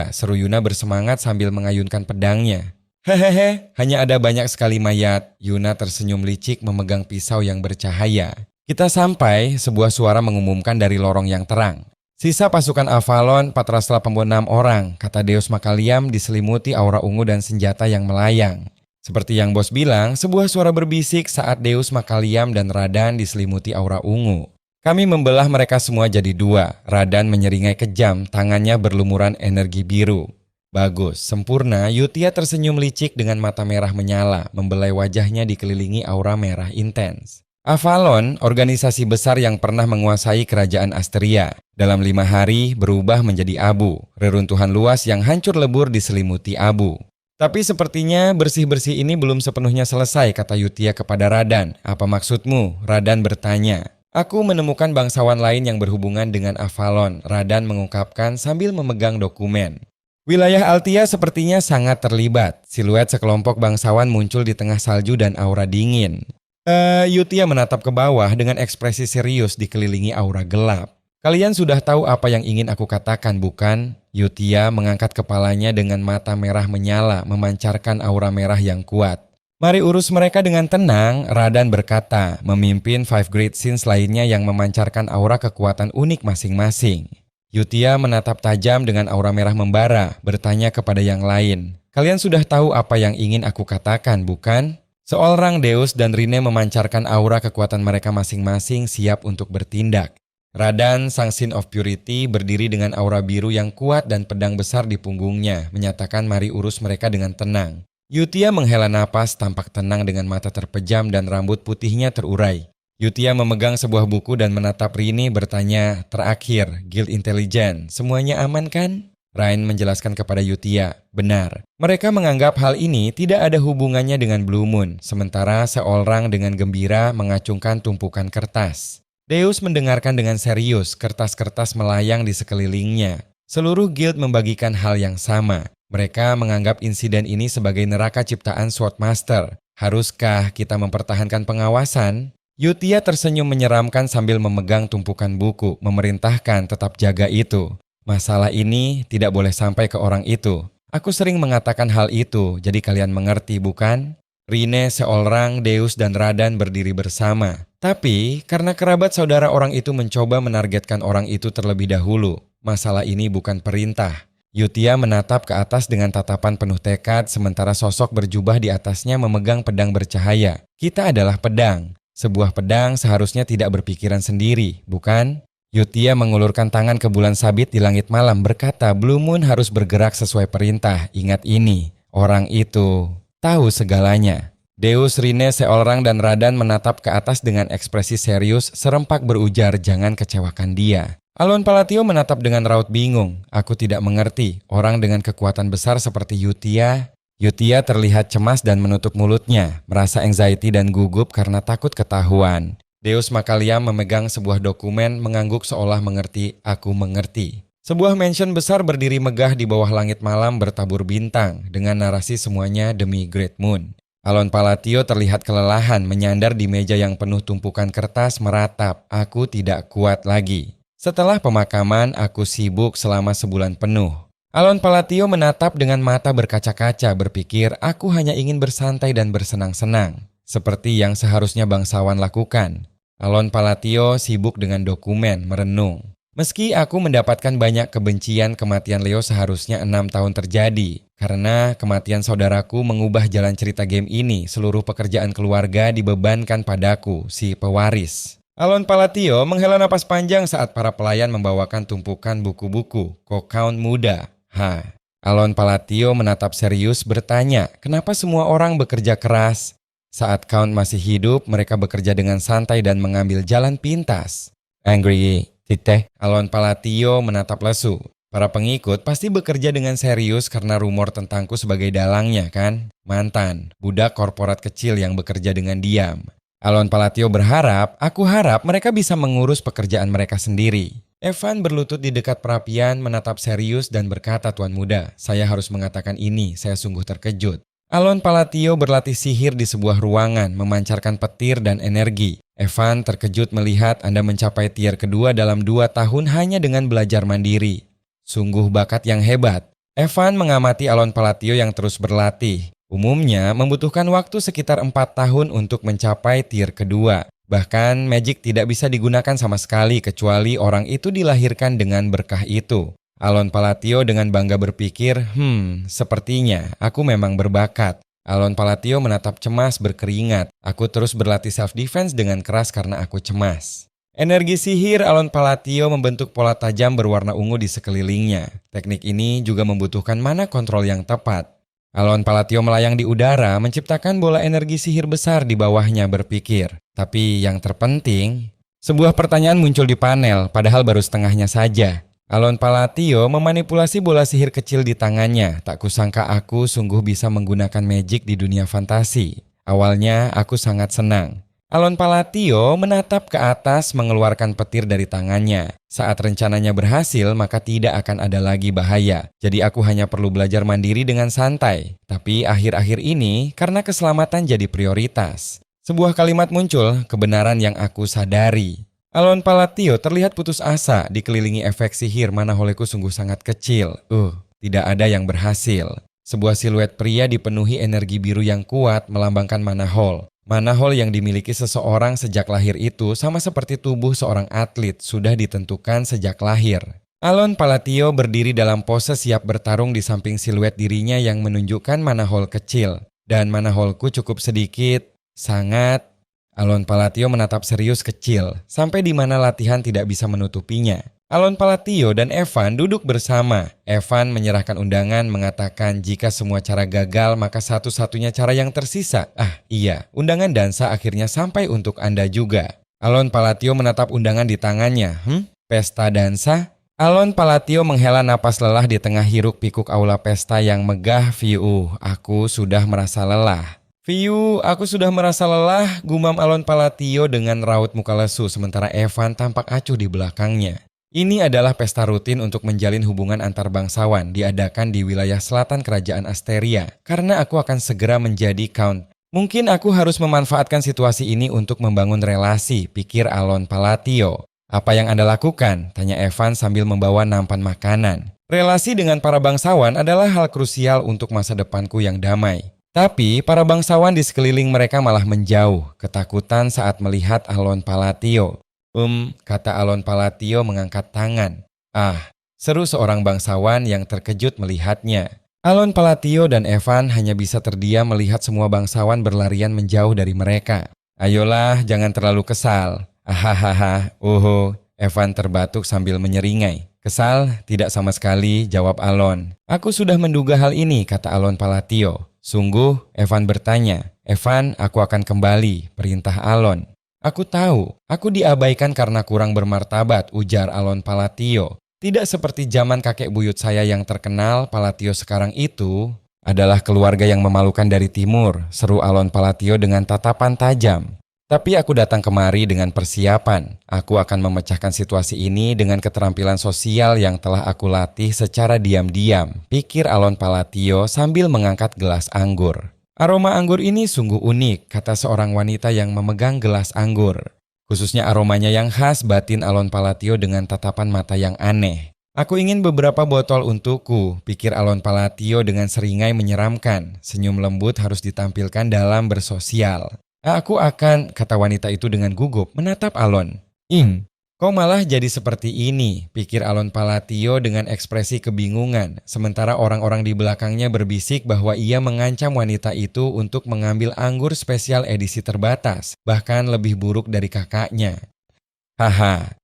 seru Yuna bersemangat sambil mengayunkan pedangnya. Hehehe, hanya ada banyak sekali mayat. Yuna tersenyum licik memegang pisau yang bercahaya. Kita sampai, sebuah suara mengumumkan dari lorong yang terang. Sisa pasukan Avalon 486 orang, kata Deus Makaliam diselimuti aura ungu dan senjata yang melayang. Seperti yang bos bilang, sebuah suara berbisik saat Deus Makaliam dan Radan diselimuti aura ungu. Kami membelah mereka semua jadi dua. Radan menyeringai kejam, tangannya berlumuran energi biru. Bagus, sempurna. Yutia tersenyum licik dengan mata merah menyala, membelai wajahnya dikelilingi aura merah intens. Avalon, organisasi besar yang pernah menguasai kerajaan Asteria, dalam 5 hari berubah menjadi abu. Reruntuhan luas yang hancur lebur diselimuti abu. Tapi sepertinya bersih-bersih ini belum sepenuhnya selesai, kata Yutia kepada Radan. Apa maksudmu? Radan bertanya. Aku menemukan bangsawan lain yang berhubungan dengan Avalon, Radan mengungkapkan sambil memegang dokumen. Wilayah Altia sepertinya sangat terlibat. Siluet sekelompok bangsawan muncul di tengah salju dan aura dingin. Yutia menatap ke bawah dengan ekspresi serius dikelilingi aura gelap. Kalian sudah tahu apa yang ingin aku katakan, bukan? Yutia mengangkat kepalanya dengan mata merah menyala, memancarkan aura merah yang kuat. Mari urus mereka dengan tenang, Radan berkata, memimpin 5 Great Sins lainnya yang memancarkan aura kekuatan unik masing-masing. Yutia menatap tajam dengan aura merah membara, bertanya kepada yang lain. Kalian sudah tahu apa yang ingin aku katakan, bukan? Seorang Deus dan Rine memancarkan aura kekuatan mereka masing-masing siap untuk bertindak. Radan, sang Sin of Purity, berdiri dengan aura biru yang kuat dan pedang besar di punggungnya, menyatakan mari urus mereka dengan tenang. Yutia menghela napas, tampak tenang dengan mata terpejam dan rambut putihnya terurai. Yutia memegang sebuah buku dan menatap Rini bertanya, terakhir, Guild Intelligence, semuanya aman kan? Rain menjelaskan kepada Yutia, benar. Mereka menganggap hal ini tidak ada hubungannya dengan Blue Moon, sementara seorang dengan gembira mengacungkan tumpukan kertas. Deus mendengarkan dengan serius, kertas-kertas melayang di sekelilingnya. Seluruh guild membagikan hal yang sama. Mereka menganggap insiden ini sebagai neraka ciptaan Swordmaster. Haruskah kita mempertahankan pengawasan? Yutia tersenyum menyeramkan sambil memegang tumpukan buku, memerintahkan tetap jaga itu. Masalah ini tidak boleh sampai ke orang itu. Aku sering mengatakan hal itu, jadi kalian mengerti, bukan? Rine, seorang, Deus, dan Radan berdiri bersama. Tapi, karena kerabat saudara orang itu mencoba menargetkan orang itu terlebih dahulu, masalah ini bukan perintah. Yutia menatap ke atas dengan tatapan penuh tekad, sementara sosok berjubah di atasnya memegang pedang bercahaya. Kita adalah pedang. Sebuah pedang seharusnya tidak berpikiran sendiri, bukan? Yutia mengulurkan tangan ke bulan sabit di langit malam berkata, Blue Moon harus bergerak sesuai perintah. Ingat ini, orang itu tahu segalanya. Deus, Rine, seorang, dan Radan menatap ke atas dengan ekspresi serius, serempak berujar, jangan kecewakan dia. Alon Palatio menatap dengan raut bingung. Aku tidak mengerti, orang dengan kekuatan besar seperti Yutia. Yutia terlihat cemas dan menutup mulutnya, merasa anxiety dan gugup karena takut ketahuan. Deus Makaliam memegang sebuah dokumen, mengangguk seolah mengerti, aku mengerti. Sebuah mansion besar berdiri megah di bawah langit malam bertabur bintang, dengan narasi semuanya demi Great Moon. Alon Palatio terlihat kelelahan menyandar di meja yang penuh tumpukan kertas meratap, aku tidak kuat lagi. Setelah pemakaman, aku sibuk selama sebulan penuh. Alon Palatio menatap dengan mata berkaca-kaca berpikir, aku hanya ingin bersantai dan bersenang-senang. Seperti yang seharusnya bangsawan lakukan. Alon Palatio sibuk dengan dokumen, merenung. Meski aku mendapatkan banyak kebencian, kematian Leo seharusnya 6 tahun terjadi. Karena kematian saudaraku mengubah jalan cerita game ini, seluruh pekerjaan keluarga dibebankan padaku, si pewaris. Alon Palatio menghela napas panjang saat para pelayan membawakan tumpukan buku-buku, Count muda. Alon Palatio menatap serius bertanya, kenapa semua orang bekerja keras? Saat Count masih hidup, mereka bekerja dengan santai dan mengambil jalan pintas. Angry, titeh. Alon Palatio menatap lesu. Para pengikut pasti bekerja dengan serius karena rumor tentangku sebagai dalangnya kan? Mantan, budak korporat kecil yang bekerja dengan diam. Alon Palatio berharap, aku harap mereka bisa mengurus pekerjaan mereka sendiri. Evan berlutut di dekat perapian, menatap serius dan berkata, Tuan Muda, saya harus mengatakan ini, saya sungguh terkejut. Alon Palatio berlatih sihir di sebuah ruangan, memancarkan petir dan energi. Evan terkejut melihat Anda mencapai tier kedua dalam 2 tahun hanya dengan belajar mandiri. Sungguh bakat yang hebat. Evan mengamati Alon Palatio yang terus berlatih. Umumnya membutuhkan waktu sekitar 4 tahun untuk mencapai tier kedua. Bahkan magic tidak bisa digunakan sama sekali kecuali orang itu dilahirkan dengan berkah itu. Alon Palatio dengan bangga berpikir, sepertinya aku memang berbakat. Alon Palatio menatap cemas berkeringat. Aku terus berlatih self-defense dengan keras karena aku cemas. Energi sihir Alon Palatio membentuk pola tajam berwarna ungu di sekelilingnya. Teknik ini juga membutuhkan mana kontrol yang tepat. Alon Palatio melayang di udara, menciptakan bola energi sihir besar di bawahnya berpikir. Tapi yang terpenting, sebuah pertanyaan muncul di panel, padahal baru setengahnya saja. Alon Palatio memanipulasi bola sihir kecil di tangannya. Tak kusangka aku sungguh bisa menggunakan magic di dunia fantasi. Awalnya aku sangat senang. Alon Palatio menatap ke atas mengeluarkan petir dari tangannya. Saat rencananya berhasil, maka tidak akan ada lagi bahaya. Jadi aku hanya perlu belajar mandiri dengan santai. Tapi akhir-akhir ini, karena keselamatan jadi prioritas. Sebuah kalimat muncul, kebenaran yang aku sadari. Alon Palatio terlihat putus asa, dikelilingi efek sihir Manaholeku sungguh sangat kecil. Tidak ada yang berhasil. Sebuah siluet pria dipenuhi energi biru yang kuat melambangkan Manahole. Manahole yang dimiliki seseorang sejak lahir itu sama seperti tubuh seorang atlet sudah ditentukan sejak lahir. Alon Palatio berdiri dalam pose siap bertarung di samping siluet dirinya yang menunjukkan Manahole kecil. Dan Manaholeku cukup sedikit, sangat. Alon Palatio menatap serius kecil, sampai di mana latihan tidak bisa menutupinya. Alon Palatio dan Evan duduk bersama. Evan menyerahkan undangan mengatakan jika semua cara gagal maka satu-satunya cara yang tersisa. Iya, undangan dansa akhirnya sampai untuk Anda juga. Alon Palatio menatap undangan di tangannya. Pesta dansa? Alon Palatio menghela napas lelah di tengah hiruk pikuk aula pesta yang megah. Aku sudah merasa lelah. Aku sudah merasa lelah, gumam Alon Palatio dengan raut muka lesu sementara Evan tampak acuh di belakangnya. Ini adalah pesta rutin untuk menjalin hubungan antar bangsawan diadakan di wilayah selatan kerajaan Asteria karena aku akan segera menjadi Count. Mungkin aku harus memanfaatkan situasi ini untuk membangun relasi, pikir Alon Palatio. Apa yang Anda lakukan? Tanya Evan sambil membawa nampan makanan. Relasi dengan para bangsawan adalah hal krusial untuk masa depanku yang damai. Tapi para bangsawan di sekeliling mereka malah menjauh, ketakutan saat melihat Alon Palatio. Kata Alon Palatio mengangkat tangan. Seru seorang bangsawan yang terkejut melihatnya. Alon Palatio dan Evan hanya bisa terdiam melihat semua bangsawan berlarian menjauh dari mereka. Ayolah, jangan terlalu kesal. Evan terbatuk sambil menyeringai. Kesal? Tidak sama sekali, jawab Alon. Aku sudah menduga hal ini, kata Alon Palatio. Sungguh? Evan bertanya. Evan, aku akan kembali, perintah Alon. Aku tahu, aku diabaikan karena kurang bermartabat, ujar Alon Palatio. Tidak seperti zaman kakek buyut saya yang terkenal, Palatio sekarang itu adalah keluarga yang memalukan dari timur, seru Alon Palatio dengan tatapan tajam. Tapi aku datang kemari dengan persiapan. Aku akan memecahkan situasi ini dengan keterampilan sosial yang telah aku latih secara diam-diam, pikir Alon Palatio sambil mengangkat gelas anggur. Aroma anggur ini sungguh unik, kata seorang wanita yang memegang gelas anggur. Khususnya aromanya yang khas, batin Alon Palatio dengan tatapan mata yang aneh. Aku ingin beberapa botol untukku, pikir Alon Palatio dengan seringai menyeramkan. Senyum lembut harus ditampilkan dalam bersosial. Aku akan, kata wanita itu dengan gugup, menatap Alon. Kau malah jadi seperti ini, pikir Alon Palatio dengan ekspresi kebingungan. Sementara orang-orang di belakangnya berbisik bahwa ia mengancam wanita itu untuk mengambil anggur spesial edisi terbatas, bahkan lebih buruk dari kakaknya.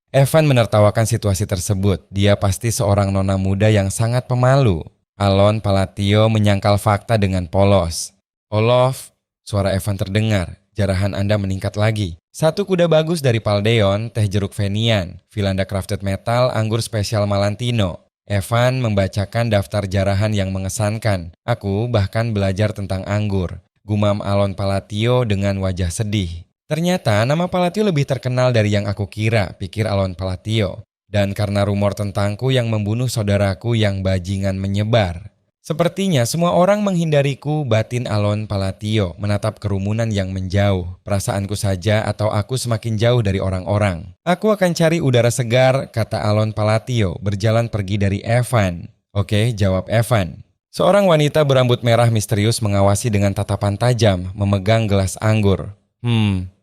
Evan menertawakan situasi tersebut. Dia pasti seorang nona muda yang sangat pemalu. Alon Palatio menyangkal fakta dengan polos. Olof, suara Evan terdengar. Jarahan Anda meningkat lagi. 1 kuda bagus dari Paldeon, teh jeruk Venian, Vilanda Crafted Metal, anggur spesial Malantino. Evan membacakan daftar jarahan yang mengesankan. Aku bahkan belajar tentang anggur. Gumam Alon Palatio dengan wajah sedih. Ternyata nama Palatio lebih terkenal dari yang aku kira, pikir Alon Palatio. Dan karena rumor tentangku yang membunuh saudaraku yang bajingan menyebar. Sepertinya semua orang menghindariku, batin Alon Palatio, menatap kerumunan yang menjauh. Perasaanku saja atau aku semakin jauh dari orang-orang. Aku akan cari udara segar, kata Alon Palatio, berjalan pergi dari Evan. Oke, jawab Evan. Seorang wanita berambut merah misterius mengawasi dengan tatapan tajam, memegang gelas anggur.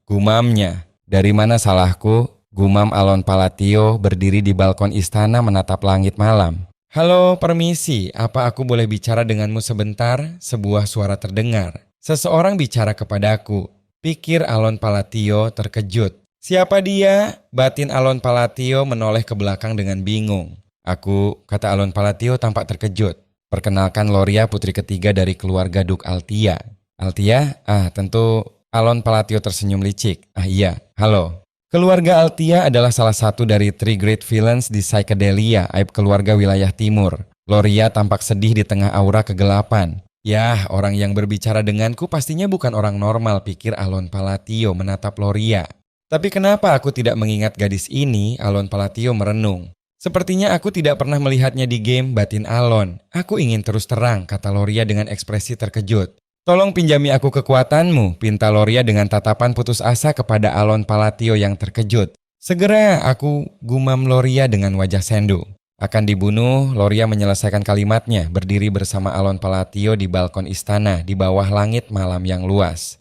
Gumamnya. Dari mana salahku? Gumam Alon Palatio berdiri di balkon istana menatap langit malam. Halo, permisi, apa aku boleh bicara denganmu sebentar? Sebuah suara terdengar. Seseorang bicara kepadaku. Pikir Alon Palatio terkejut. Siapa dia? Batin Alon Palatio menoleh ke belakang dengan bingung. Aku, kata Alon Palatio tampak terkejut. Perkenalkan Loria, putri ketiga dari keluarga Duk Altia. Altia? Tentu. Alon Palatio tersenyum licik. Iya, halo. Keluarga Altia adalah salah satu dari 3 great villains di Psychedelia, aib keluarga wilayah timur. Loria tampak sedih di tengah aura kegelapan. Yah, orang yang berbicara denganku pastinya bukan orang normal, pikir Alon Palatio menatap Loria. Tapi kenapa aku tidak mengingat gadis ini? Alon Palatio merenung. Sepertinya aku tidak pernah melihatnya di game, batin Alon. Aku ingin terus terang, kata Loria dengan ekspresi terkejut. Tolong pinjami aku kekuatanmu, pinta Loria dengan tatapan putus asa kepada Alon Palatio yang terkejut. Segera, aku, gumam Loria dengan wajah sendu. Akan dibunuh, Loria menyelesaikan kalimatnya, berdiri bersama Alon Palatio di balkon istana di bawah langit malam yang luas.